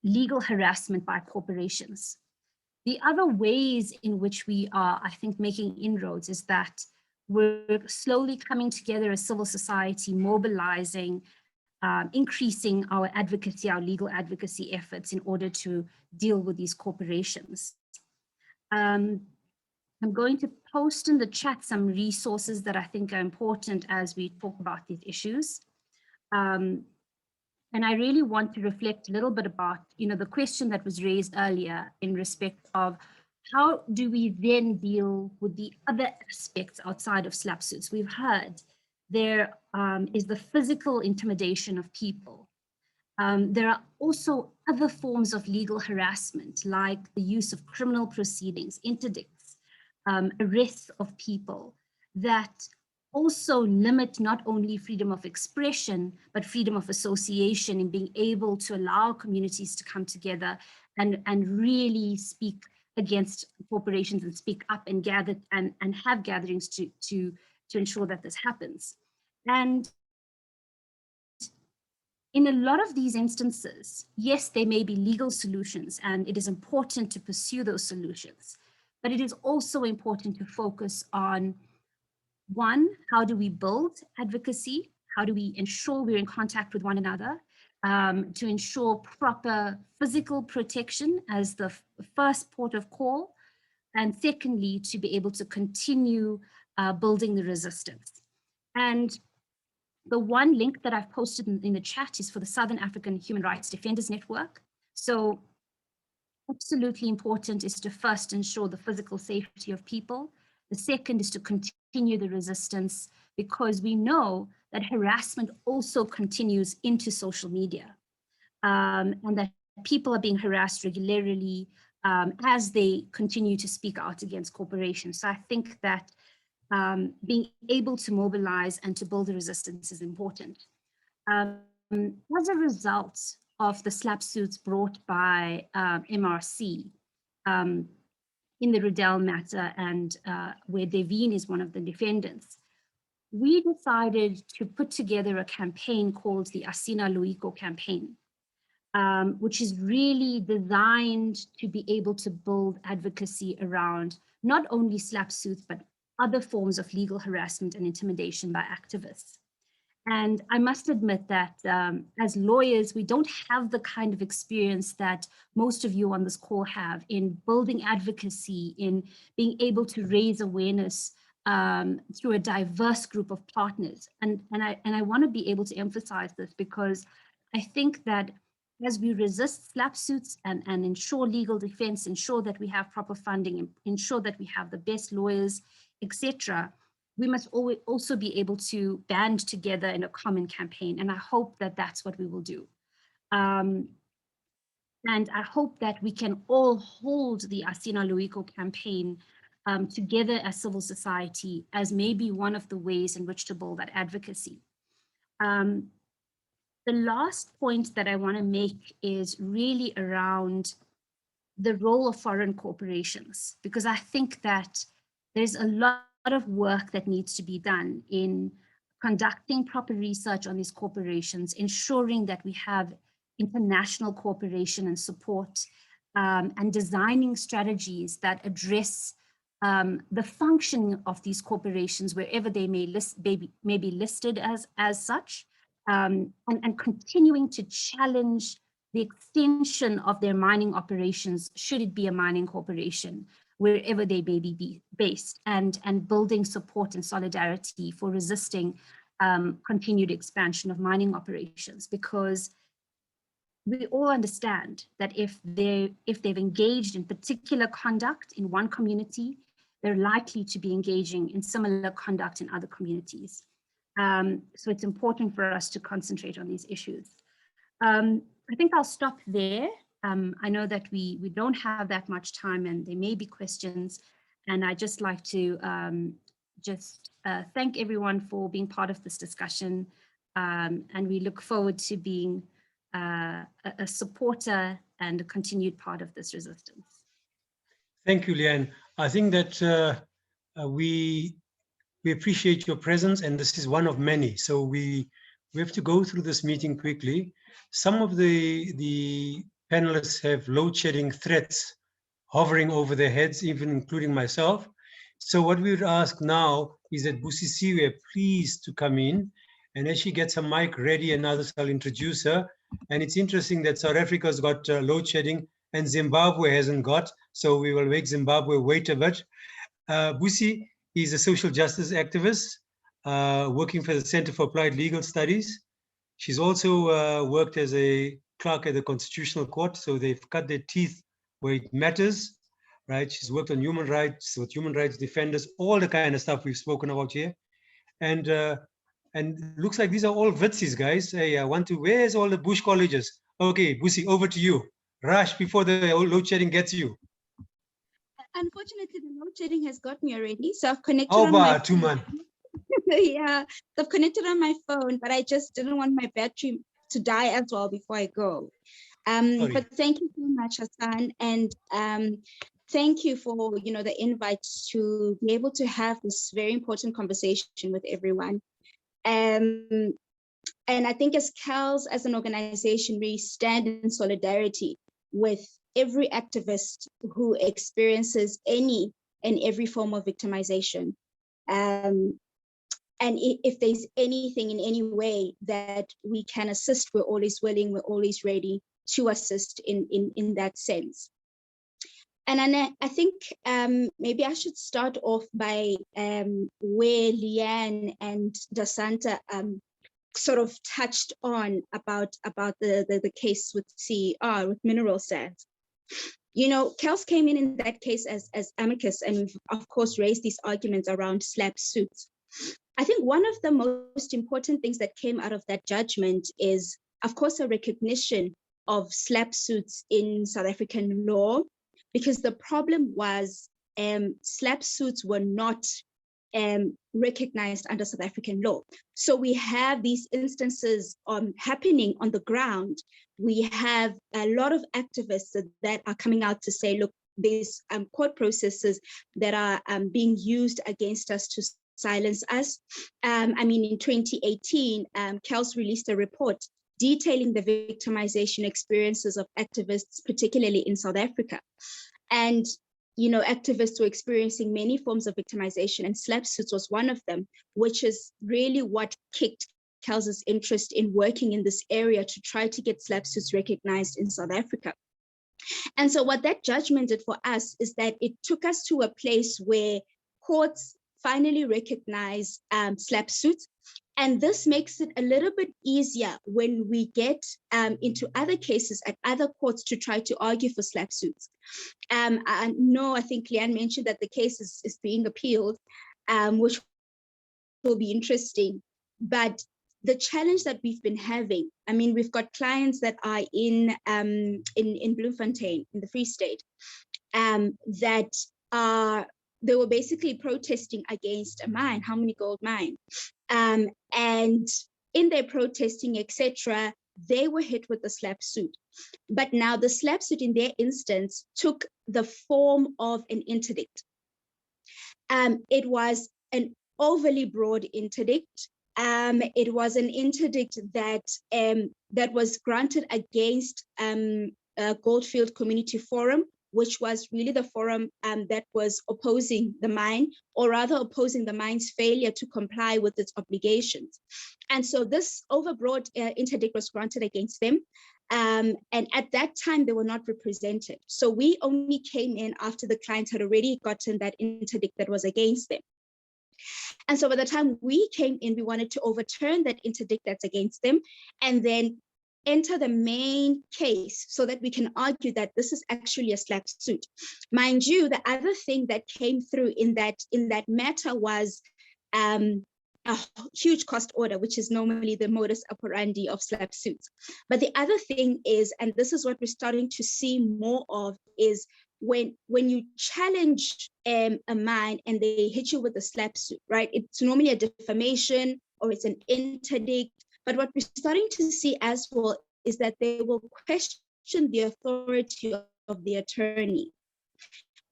legal harassment by corporations. The other ways in which we are, I think, making inroads is that we're slowly coming together as civil society, mobilizing, increasing our advocacy, our legal advocacy efforts in order to deal with these corporations. I'm going to post in the chat some resources that I think are important as we talk about these issues. And I really want to reflect a little bit about, the question that was raised earlier in respect of how do we then deal with the other aspects outside of SLAPP suits. We've heard there is the physical intimidation of people. There are also other forms of legal harassment, like the use of criminal proceedings, interdicts, arrests of people that also limit not only freedom of expression, but freedom of association in being able to allow communities to come together and really speak against corporations and speak up and gather and have gatherings to ensure that this happens. And in a lot of these instances, yes, there may be legal solutions, and it is important to pursue those solutions, but it is also important to focus on, one, how do we build advocacy? How do we ensure we're in contact with one another to ensure proper physical protection as the first port of call? And secondly, to be able to continue building the resistance. And the one link that I've posted in the chat is for the Southern African Human Rights Defenders Network. So absolutely important is to first ensure the physical safety of people. The second is to continue the resistance, because we know that harassment also continues into social media, and that people are being harassed regularly as they continue to speak out against corporations. So I think that being able to mobilize and to build a resistance is important. As a result of the SLAPP suits brought by MRC in the Riddell matter, and where Devine is one of the defendants, we decided to put together a campaign called the Asina Luiko campaign, which is really designed to be able to build advocacy around not only SLAPP suits, but other forms of legal harassment and intimidation by activists. And I must admit that as lawyers, we don't have the kind of experience that most of you on this call have in building advocacy, in being able to raise awareness through a diverse group of partners. And I want to be able to emphasize this, because I think that as we resist SLAPP suits and ensure legal defense, ensure that we have proper funding, ensure that we have the best lawyers, etc., we must always also be able to band together in a common campaign. And I hope that that's what we will do. And I hope that we can all hold the Asina Luiko campaign together as civil society as maybe one of the ways in which to build that advocacy. The last point that I want to make is really around the role of foreign corporations, because I think that there's a lot of work that needs to be done in conducting proper research on these corporations, ensuring that we have international cooperation and support, and designing strategies that address the functioning of these corporations wherever they may be listed as such, and continuing to challenge the extension of their mining operations, should it be a mining corporation, wherever they may be based, and building support and solidarity for resisting continued expansion of mining operations, because we all understand that if they've engaged in particular conduct in one community, they're likely to be engaging in similar conduct in other communities. So it's important for us to concentrate on these issues. I think I'll stop there. I know that we don't have that much time and there may be questions, and I'd just like to thank everyone for being part of this discussion, and we look forward to being a supporter and a continued part of this resistance. Thank you, Leanne. I think that we appreciate your presence, and this is one of many. So we have to go through this meeting quickly. Some of the panelists have load shedding threats hovering over their heads, even including myself. So what we would ask now is that Busisiwe please to come in, and as she gets her mic ready and others, I'll introduce her. And it's interesting that South Africa's got load shedding and Zimbabwe hasn't got, so we will make Zimbabwe wait a bit. Busi is a social justice activist working for the Center for Applied Legal Studies. She's also worked as a clerk at the Constitutional Court, so they've cut their teeth where it matters, right? She's worked on human rights, with human rights defenders, all the kind of stuff we've spoken about here. And looks like these are all Witsis, guys. Hey, where's all the Bush colleges? Okay, Busi, over to you. Rush before the load shedding gets you. Unfortunately, the load shedding has got me already, so I've connected on my phone. Yeah, so I've connected on my phone, but I just didn't want my battery to die as well before I go. But thank you so much, Hassan, and thank you for the invite to be able to have this very important conversation with everyone. And I think as CALS, as an organization, we stand in solidarity with every activist who experiences any and every form of victimization. And if there's anything in any way that we can assist, we're always willing, we're always ready to assist in that sense. And I think maybe I should start off by where Leanne and Dasanta sort of touched on about the case with CER, with mineral sands. CALS came in that case as amicus, and we've of course raised these arguments around SLAPP suits. I think one of the most important things that came out of that judgment is, of course, a recognition of SLAPP suits in South African law, because the problem was SLAPP suits were not recognized under South African law. So we have these instances happening on the ground. We have a lot of activists that are coming out to say, look, there's court processes that are being used against us to silence us. I mean, in 2018, CALS released a report detailing the victimization experiences of activists, particularly in South Africa. And activists were experiencing many forms of victimization, and SLAPP suits was one of them, which is really what kicked CALS's interest in working in this area to try to get SLAPP suits recognized in South Africa. And so what that judgment did for us is that it took us to a place where courts finally recognize SLAPP suits. And this makes it a little bit easier when we get into other cases at other courts to try to argue for SLAPP suits. I know, I think Leanne mentioned that the case is being appealed, which will be interesting. But the challenge that we've been having, I mean, we've got clients that are in Bloemfontein, in the Free State, they were basically protesting against a mine, Harmony Gold Mine. And in their protesting, etc., they were hit with the SLAPP suit. But now the SLAPP suit in their instance took the form of an interdict. It was an overly broad interdict. It was an interdict that was granted against Goldfield Community Forum, which was really the forum that was opposing the mine, or rather opposing the mine's failure to comply with its obligations. And so this overbroad interdict was granted against them. And at that time, they were not represented. So we only came in after the clients had already gotten that interdict that was against them. And so by the time we came in, we wanted to overturn that interdict that's against them, and then enter the main case so that we can argue that this is actually a SLAPP suit. Mind you, the other thing that came through in that matter was a huge cost order, which is normally the modus operandi of SLAPP suits. But the other thing is, and this is what we're starting to see more of, is when you challenge a mine and they hit you with a SLAPP suit, right? It's normally a defamation or it's an interdict. But what we're starting to see as well is that they will question the authority of the attorney,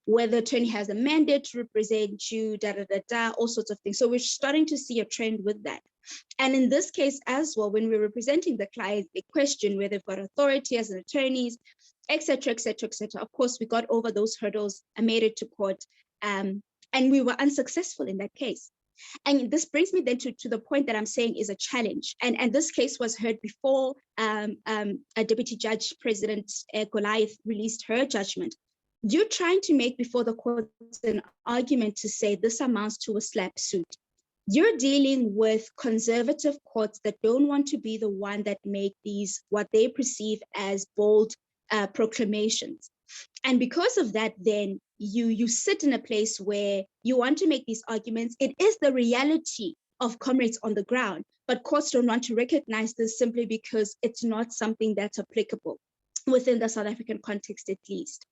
whether the attorney has a mandate to represent you, all sorts of things. So we're starting to see a trend with that. And in this case as well, when we're representing the client, they question whether they've got authority as an attorneys, et cetera, et cetera, et cetera. Of course, we got over those hurdles and made it to court, and we were unsuccessful in that case. And this brings me then to the point that I'm saying is a challenge. And this case was heard before a Deputy Judge President Goliath released her judgment. You're trying to make before the court an argument to say this amounts to a SLAPP suit. You're dealing with conservative courts that don't want to be the one that make these, what they perceive as bold proclamations. And because of that, then you sit in a place where you want to make these arguments. It is the reality of comrades on the ground, but courts don't want to recognize this simply because it's not something that's applicable within the South African context, at least.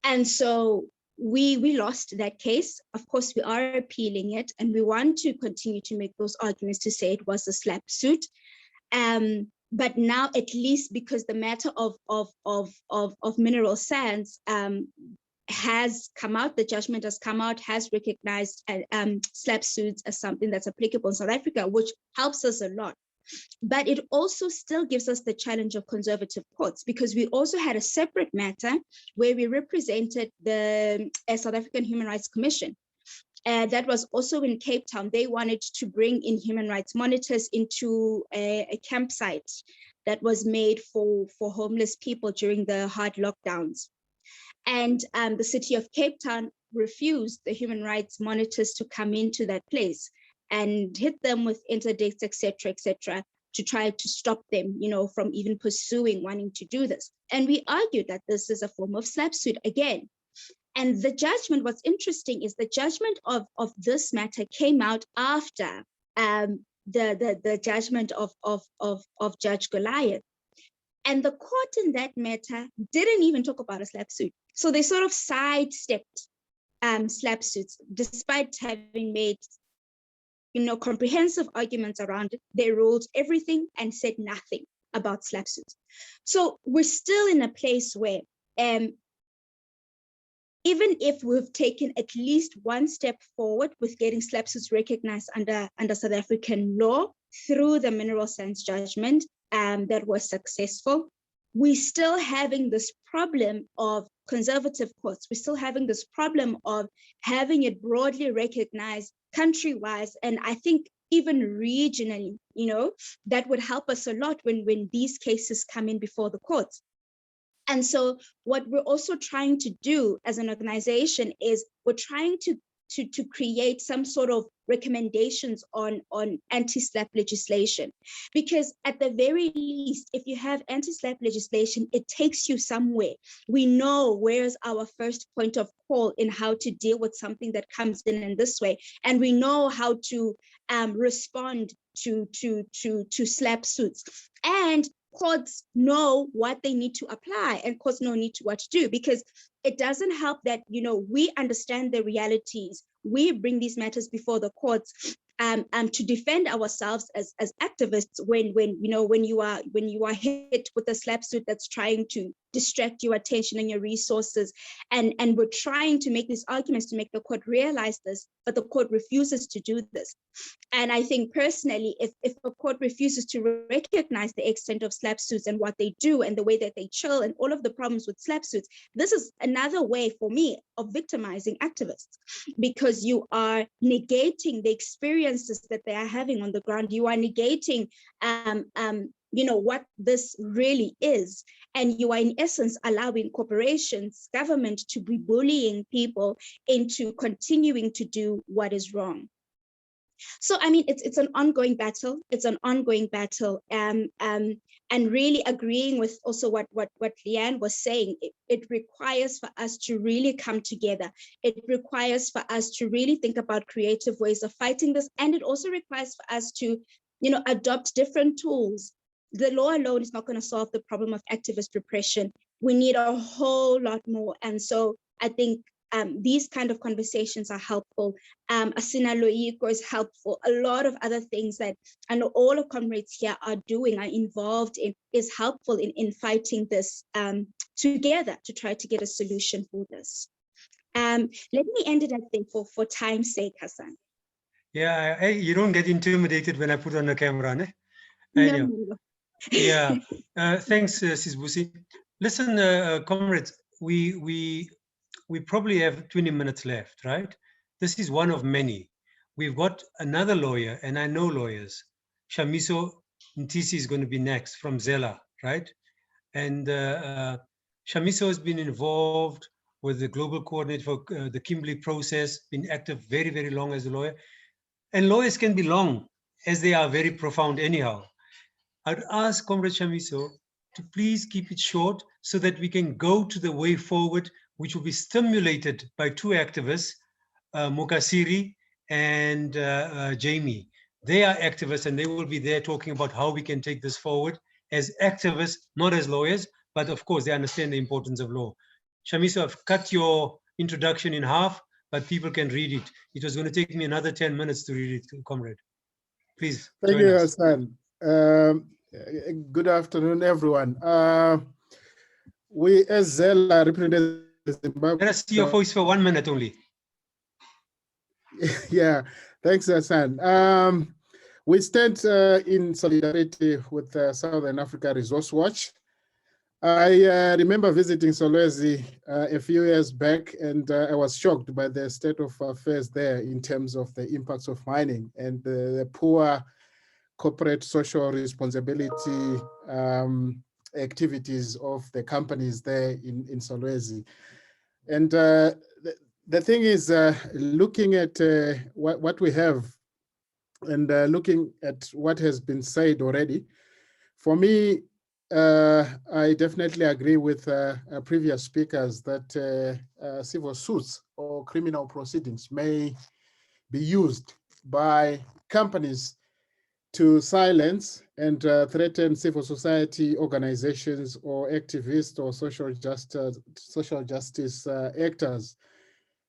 And so we lost that case. Of course, we are appealing it, and we want to continue to make those arguments to say it was a SLAPP suit. But now, at least because the matter of mineral sands has come out, the judgment has come out, has recognized SLAPP suits as something that's applicable in South Africa, which helps us a lot. But it also still gives us the challenge of conservative courts, because we also had a separate matter where we represented the South African Human Rights Commission. That was also in Cape Town. They wanted to bring in human rights monitors into a campsite that was made for homeless people during the hard lockdowns. And the city of Cape Town refused the human rights monitors to come into that place and hit them with interdicts, et cetera, to try to stop them, from even pursuing wanting to do this. And we argued that this is a form of SLAPP suit again. And the judgment, what's interesting is the judgment of this matter came out after the judgment of Judge Goliath. And the court in that matter didn't even talk about a SLAPP suit. So they sort of sidestepped SLAPP suits, despite having made comprehensive arguments around it. They ruled everything and said nothing about SLAPP suits. So we're still in a place where even if we've taken at least one step forward with getting SLAPP suits recognized under South African law through the mineral sands judgment that was successful, we're still having this problem of conservative courts. We're still having this problem of having it broadly recognized country-wise, and I think even regionally, that would help us a lot when these cases come in before the courts. And so what we're also trying to do as an organization is we're trying to create some sort of recommendations on anti-SLAPP legislation, because at the very least, if you have anti-SLAPP legislation, it takes you somewhere. We know where's our first point of call in how to deal with something that comes in this way, and we know how to respond to SLAPP suits. And courts know what they need to apply, and courts know what to do, because it doesn't help that we understand the realities. We bring these matters before the courts to defend ourselves as activists when you are hit with a SLAPP suit that's trying to distract your attention and your resources, and we're trying to make these arguments to make the court realize this, but the court refuses to do this. And I think personally, if a court refuses to recognize the extent of SLAPP suits and what they do and the way that they chill and all of the problems with SLAPP suits, this is another way for me of victimizing activists, because you are negating the experiences that they are having on the ground. You are negating what this really is. And you are in essence allowing corporations, government to be bullying people into continuing to do what is wrong. So, I mean, it's an ongoing battle. It's an ongoing battle. And really agreeing with also what Leanne was saying, it requires for us to really come together. It requires for us to really think about creative ways of fighting this. And it also requires for us to, adopt different tools. The law alone is not going to solve the problem of activist repression. We need a whole lot more. And so I think these kind of conversations are helpful. Asina Loiko is helpful. A lot of other things that I know all of comrades here are doing, are involved in, is helpful in fighting this together to try to get a solution for this. Let me end it, I think, for time's sake, Hassan. Yeah, you don't get intimidated when I put on the camera, ne? No. Yeah, thanks, Sis Busi. Listen, comrades, we probably have 20 minutes left, right? This is one of many. We've got another lawyer, and I know lawyers. Shamiso Ntisi is going to be next from Zela, right? And Shamiso has been involved with the global coordinator for the Kimberley process, been active very, very long as a lawyer. And lawyers can be long, as they are very profound anyhow. I'd ask Comrade Shamiso to please keep it short so that we can go to the way forward, which will be stimulated by two activists, Mukasiri and Jamie. They are activists and they will be there talking about how we can take this forward as activists, not as lawyers, but of course they understand the importance of law. Shamiso, I've cut your introduction in half, but people can read it. It was going to take me another 10 minutes to read it, comrade. Please. Thank you, Hassan. Good afternoon, everyone. We as Zela represent Zimbabwe. Let us see your voice for 1 minute only. Yeah, thanks, Hassan. We stand in solidarity with the Southern Africa Resource Watch. I remember visiting Solwezi a few years back, and I was shocked by the state of affairs there in terms of the impacts of mining and the poor corporate social responsibility activities of the companies there in Solwezi. And the thing is, looking at what we have and looking at what has been said already, for me, I definitely agree with previous speakers that civil suits or criminal proceedings may be used by companies to silence and threaten civil society organizations or activists or social justice actors.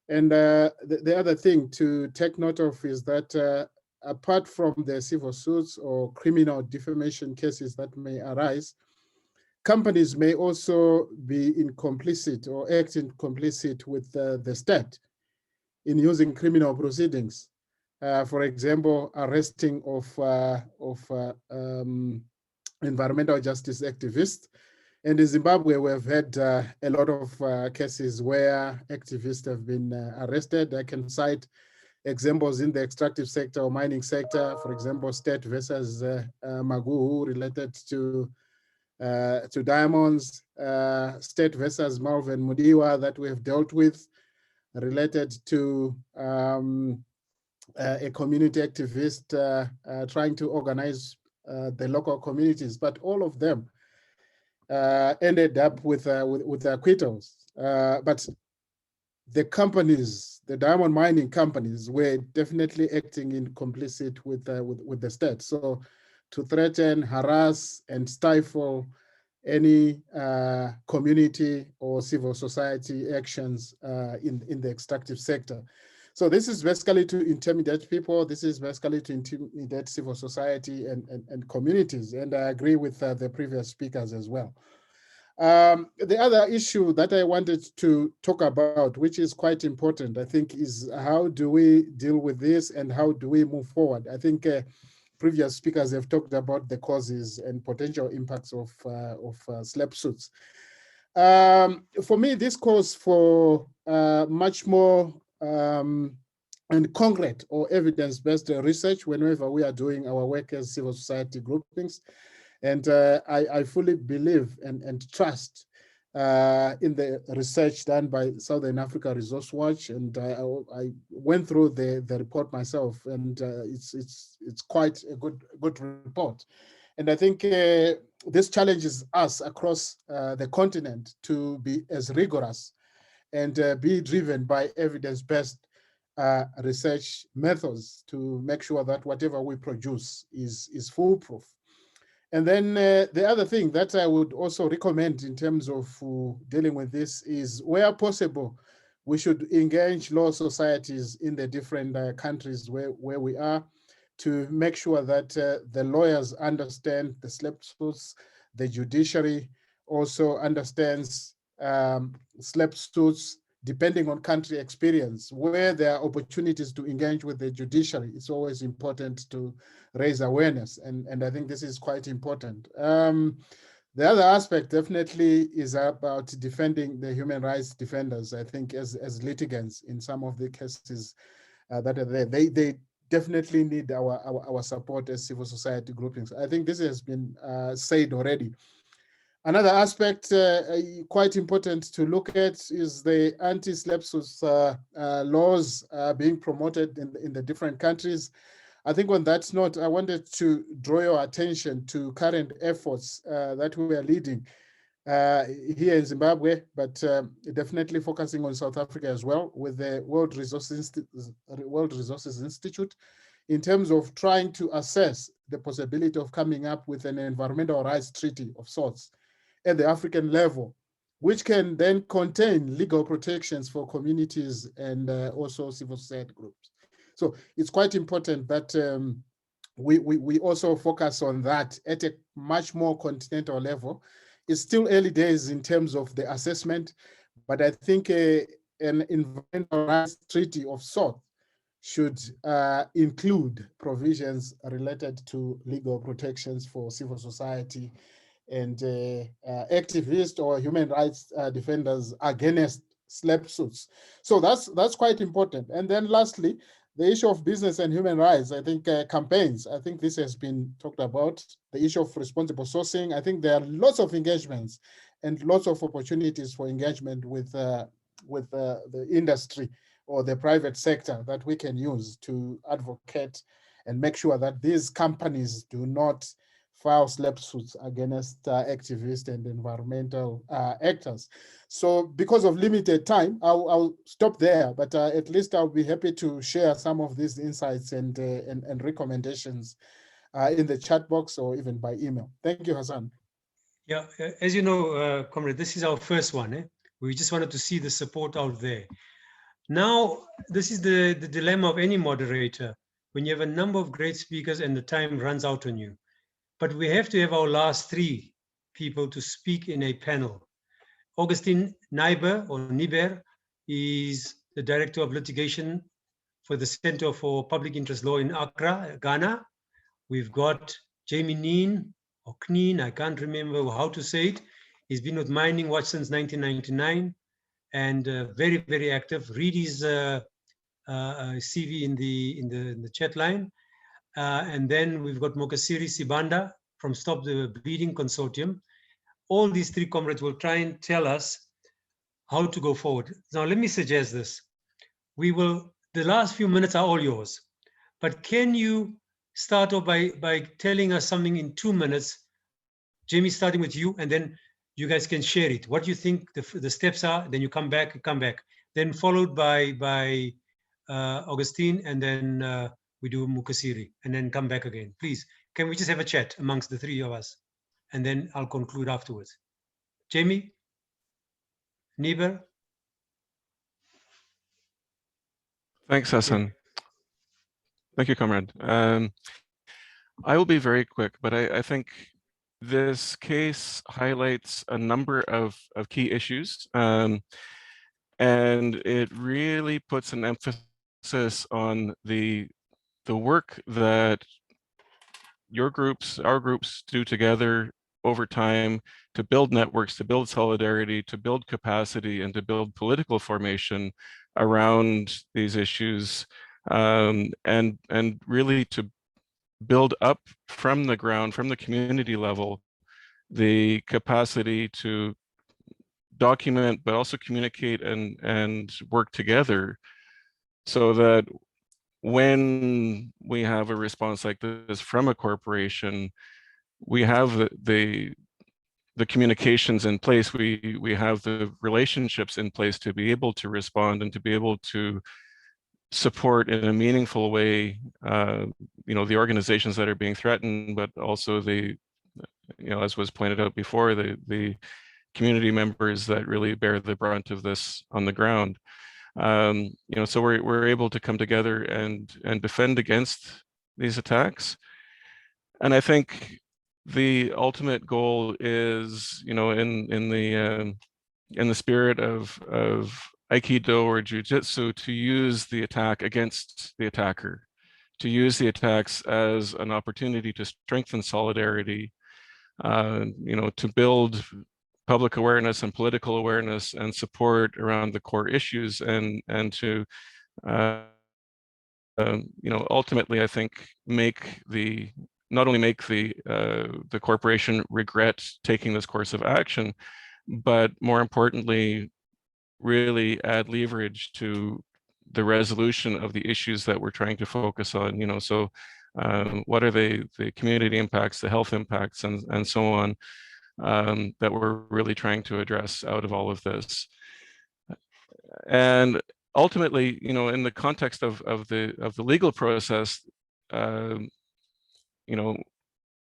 And the other thing to take note of is that apart from the civil suits or criminal defamation cases that may arise, companies may also be complicit or acting complicit with the state in using criminal proceedings. For example, arresting of environmental justice activists. And in Zimbabwe, we've had a lot of cases where activists have been arrested. I can cite examples in the extractive sector or mining sector, for example, State versus Maguhu related to diamonds, State versus Malvern Mudiwa that we have dealt with related to a community activist trying to organize the local communities, but all of them ended up with acquittals. But the companies, the diamond mining companies, were definitely acting in complicit with the state. So to threaten, harass, and stifle any community or civil society actions in the extractive sector. So this is basically to intimidate people. This is basically to intimidate civil society and communities. And I agree with the previous speakers as well. The other issue that I wanted to talk about, which is quite important, I think, is how do we deal with this and how do we move forward? I think previous speakers have talked about the causes and potential impacts of SLAPP suits. For me, this calls for much more and concrete or evidence-based research whenever we are doing our work as civil society groupings. And I fully believe and trust in the research done by Southern Africa Resource Watch, and I went through the report myself, and it's quite a good report. And I think this challenges us across the continent to be as rigorous and be driven by evidence-based research methods to make sure that whatever we produce is foolproof. And then the other thing that I would also recommend in terms of dealing with this is, where possible, we should engage law societies in the different countries where we are, to make sure that the lawyers understand the SLAPP suits, the judiciary also understands SLAPP suits, depending on country experience. Where there are opportunities to engage with the judiciary, it's always important to raise awareness. And I think this is quite important. The other aspect definitely is about defending the human rights defenders. I think as litigants in some of the cases that are there, they definitely need our support as civil society groupings. I think this has been said already. Another aspect quite important to look at is the anti-SLAPP suits laws being promoted in the different countries. I think on that note, I wanted to draw your attention to current efforts that we are leading here in Zimbabwe, but definitely focusing on South Africa as well, with the World Resources Institute, in terms of trying to assess the possibility of coming up with an environmental rights treaty of sorts at the African level, which can then contain legal protections for communities and also civil society groups. So it's quite important that we also focus on that at a much more continental level. It's still early days in terms of the assessment, but I think an environmental rights treaty of sorts should include provisions related to legal protections for civil society and activists or human rights defenders against SLAPP suits. So that's quite important. And then lastly, the issue of business and human rights, I think campaigns, I think this has been talked about, the issue of responsible sourcing. I think there are lots of engagements and lots of opportunities for engagement with the industry or the private sector that we can use to advocate and make sure that these companies do not file SLAPP suits against activists and environmental actors. So because of limited time, I'll stop there, but at least I'll be happy to share some of these insights and recommendations in the chat box or even by email. Thank you, Hassan. Yeah, as you know, comrade, this is our first one. We just wanted to see the support out there. Now, this is the dilemma of any moderator. When you have a number of great speakers and the time runs out on you. But we have to have our last three people to speak in a panel. Augustine Niber is the Director of Litigation for the Center for Public Interest Law in Accra, Ghana. We've got Jamie Neen, or Kneen, I can't remember how to say it. He's been with Mining Watch since 1999 and very, very active. Read his CV in the chat line. And then we've got Mokasiri Sibanda from Stop the Bleeding Consortium. All these three comrades will try and tell us how to go forward. Now, let me suggest this. The last few minutes are all yours, but can you start off by telling us something in 2 minutes? Jamie, starting with you, and then you guys can share it. What do you think the steps are? Then you come back, then followed by Augustine, and then we do Mukasiri, and then come back again. Please, can we just have a chat amongst the three of us? And then I'll conclude afterwards. Jamie? Niber? Thanks, Hassan. Thank you, comrade. I will be very quick, but I think this case highlights a number of key issues, and it really puts an emphasis on the work that your groups, our groups do together over time to build networks, to build solidarity, to build capacity, and to build political formation around these issues, and really to build up from the ground, from the community level, the capacity to document, but also communicate and work together, so that when we have a response like this from a corporation, we have the communications in place, we have the relationships in place to be able to respond and to be able to support in a meaningful way, the organizations that are being threatened, but also as was pointed out before, the community members that really bear the brunt of this on the ground. So we're able to come together and defend against these attacks. And I think the ultimate goal is, in the spirit of Aikido or Jiu-Jitsu, to use the attack against the attacker, to use the attacks as an opportunity to strengthen solidarity, to build public awareness and political awareness and support around the core issues, and to ultimately, I think, not only make the corporation regret taking this course of action, but more importantly, really add leverage to the resolution of the issues that we're trying to focus on. So what are the community impacts, the health impacts, and so on, that we're really trying to address out of all of this. And ultimately, in the context of the legal process,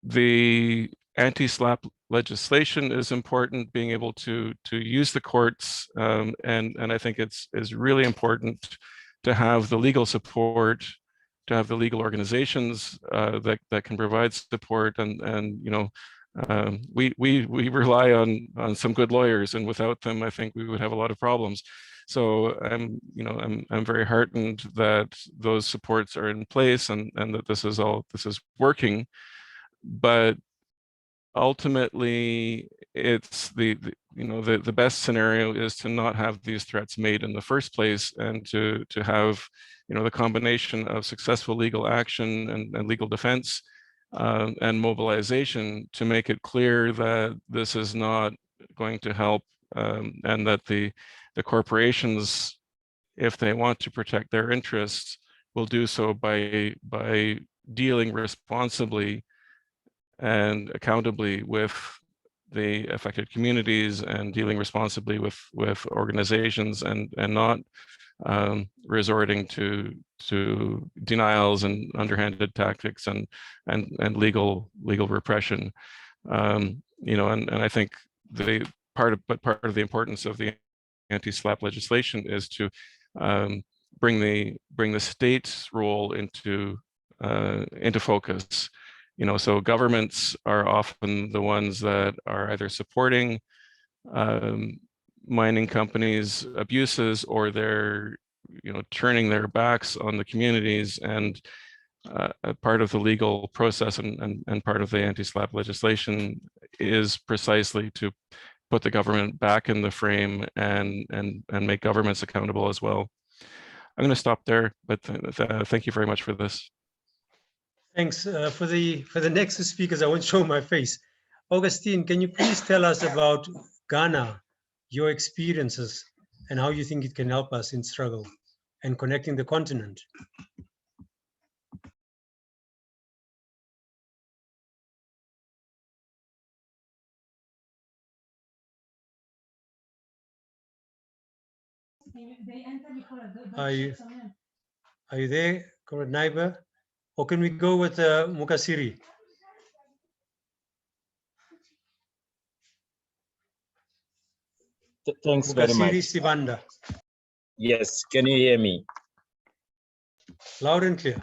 the anti-SLAPP legislation is important, being able to use the courts, and I think it's really important to have the legal support, to have the legal organizations that can provide support, and we rely on some good lawyers, and without them, I think we would have a lot of problems. So I'm very heartened that those supports are in place, and that this is working. But ultimately, it's the best scenario is to not have these threats made in the first place, and to have the combination of successful legal action and legal defense and mobilization to make it clear that this is not going to help, and that the corporations, if they want to protect their interests, will do so by dealing responsibly and accountably with the affected communities, and dealing responsibly with organizations, and not resorting to denials and underhanded tactics and legal repression. And I think part of the importance of the anti-SLAPP legislation is to bring the state's role into focus. So governments are often the ones that are either supporting mining companies' abuses, or they're turning their backs on the communities. And part of the legal process and part of the anti-SLAPP legislation is precisely to put the government back in the frame and make governments accountable as well. I'm going to stop there, but thank you very much for this. Thanks. For the next speakers, I won't show my face. Augustine, can you please tell us about Ghana, your experiences, and how you think it can help us in struggle and connecting the continent? Are you there, Comrade Naiba? Or can we go with Mukasiri? Thanks very much. Sibanda. Yes, can you hear me? Loud and clear.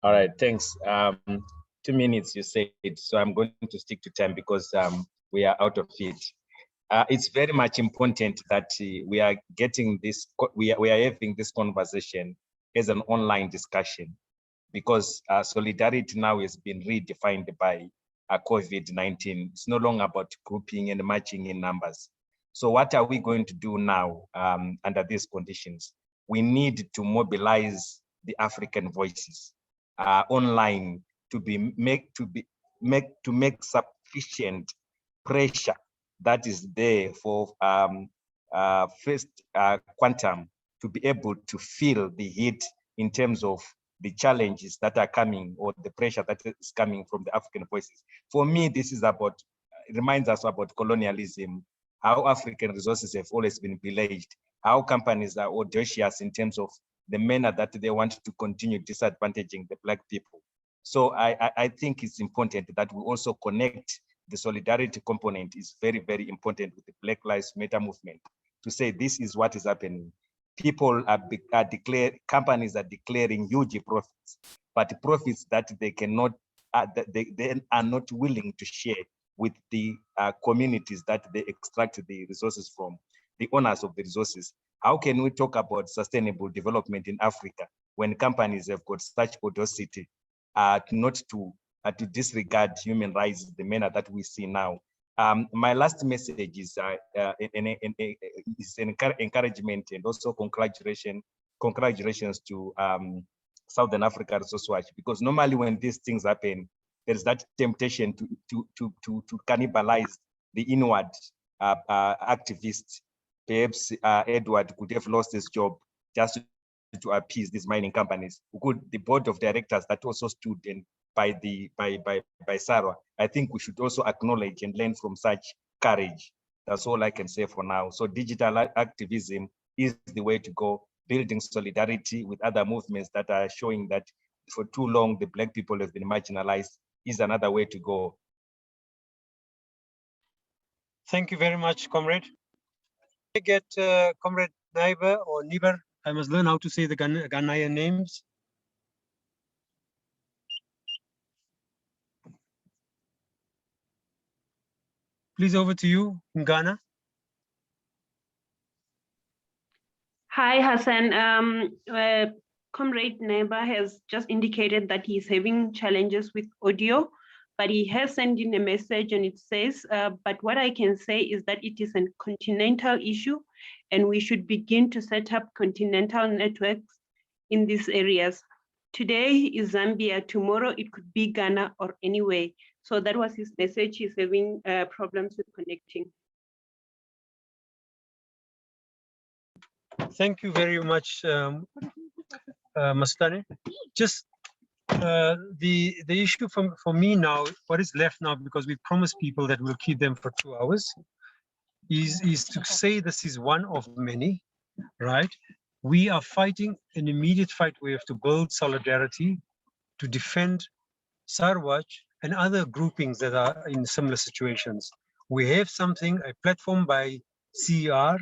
All right, thanks. 2 minutes you said, so I'm going to stick to time because we are out of it. It's very much important that we are getting this, we are having this conversation as an online discussion, because solidarity now has been redefined by COVID-19. It's no longer about grouping and marching in numbers. So what are we going to do now under these conditions? We need to mobilize the African voices online to make sufficient pressure that is there for first quantum to be able to feel the heat in terms of the challenges that are coming or the pressure that is coming from the African voices. For me, this is about, reminds us about colonialism, how African resources have always been pillaged, how companies are audacious in terms of the manner that they want to continue disadvantaging the Black people. So I think it's important that we also connect the solidarity component is very, very important with the Black Lives Matter movement to say this is what is happening. People are declaring, companies are declaring huge profits, but profits that they cannot, they are not willing to share with the communities that they extract the resources from, the owners of the resources. How can we talk about sustainable development in Africa when companies have got such audacity not to disregard human rights, the manner that we see now? My last message is an encouragement and also congratulations to Southern Africa Resource Watch, because normally when these things happen, there's that temptation to cannibalize the inward activists. Perhaps Edward could have lost his job just to appease these mining companies. The board of directors that also stood in by SARW, I think we should also acknowledge and learn from such courage. That's all I can say for now. So digital activism is the way to go. Building solidarity with other movements that are showing that for too long the Black people have been marginalized is another way to go. Thank you very much, comrade. I get Comrade Naiber or Niber. I must learn how to say the Ghanaian names. Please, over to you in Ghana. Hi, Hassan. Comrade Neighbor has just indicated that he's having challenges with audio, but he has sent in a message and it says, but what I can say is that it is a continental issue and we should begin to set up continental networks in these areas. Today is Zambia, tomorrow it could be Ghana or anywhere. So that was his message. He's having problems with connecting. Thank you very much, Mastane. Just the issue for me now, what is left now, because we promised people that we'll keep them for 2 hours, is to say this is one of many, right? We are fighting an immediate fight. We have to build solidarity to defend SARW and other groupings that are in similar situations. We have something, a platform by CER.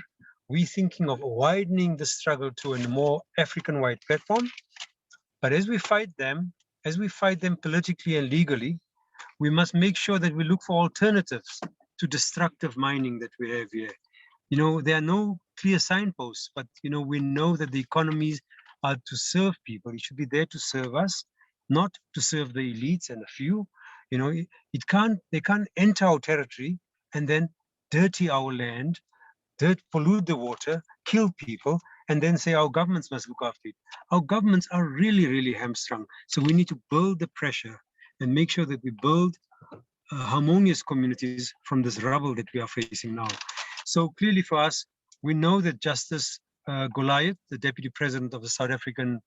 We're thinking of widening the struggle to a more African-wide platform. But as we fight them politically and legally, we must make sure that we look for alternatives to destructive mining that we have here. You know, there are no clear signposts, but you know, we know that the economies are to serve people. It should be there to serve us, not to serve the elites and a few. You know, they can't enter our territory and then dirty our land, pollute the water, kill people, and then say our governments must look after it. Our governments are really, really hamstrung. So we need to build the pressure and make sure that we build harmonious communities from this rubble that we are facing now. So clearly for us, we know that Justice Goliath, the Deputy President of the South African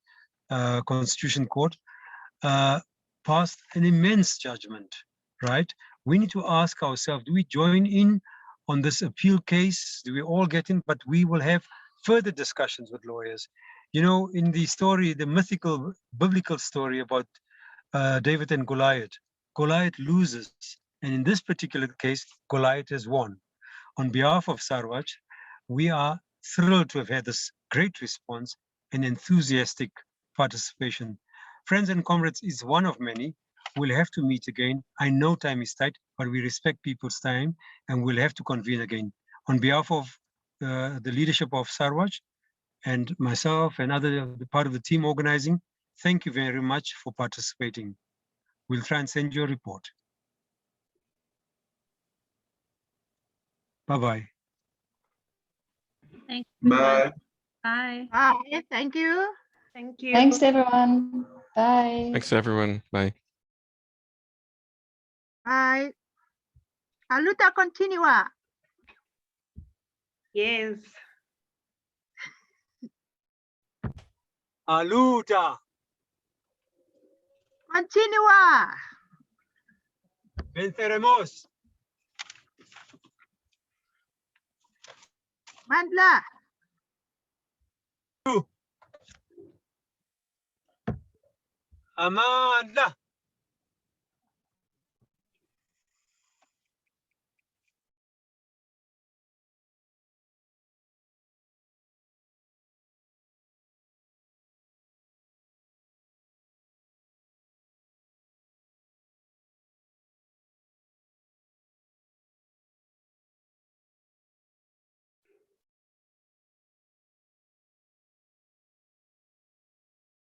Constitution Court, passed an immense judgment, right? We need to ask ourselves, do we join in on this appeal case? Do we all get in? But we will have further discussions with lawyers. You know, in the story, the mythical, biblical story about David and Goliath, Goliath loses. And in this particular case, Goliath has won. On behalf of SARW, we are thrilled to have had this great response and enthusiastic participation. Friends and comrades is one of many. We'll have to meet again. I know time is tight, but we respect people's time and we'll have to convene again. On behalf of the leadership of SARW and myself and other part of the team organizing, thank you very much for participating. We'll try and send you a report. Bye-bye. Thank you. Bye. Bye. Bye. Thank you. Thank you. Thanks, everyone. Bye. Thanks, everyone. Bye. Bye. A luta continua. Yes. Aluta. Continua. Venceremos. Mandla. Amandla.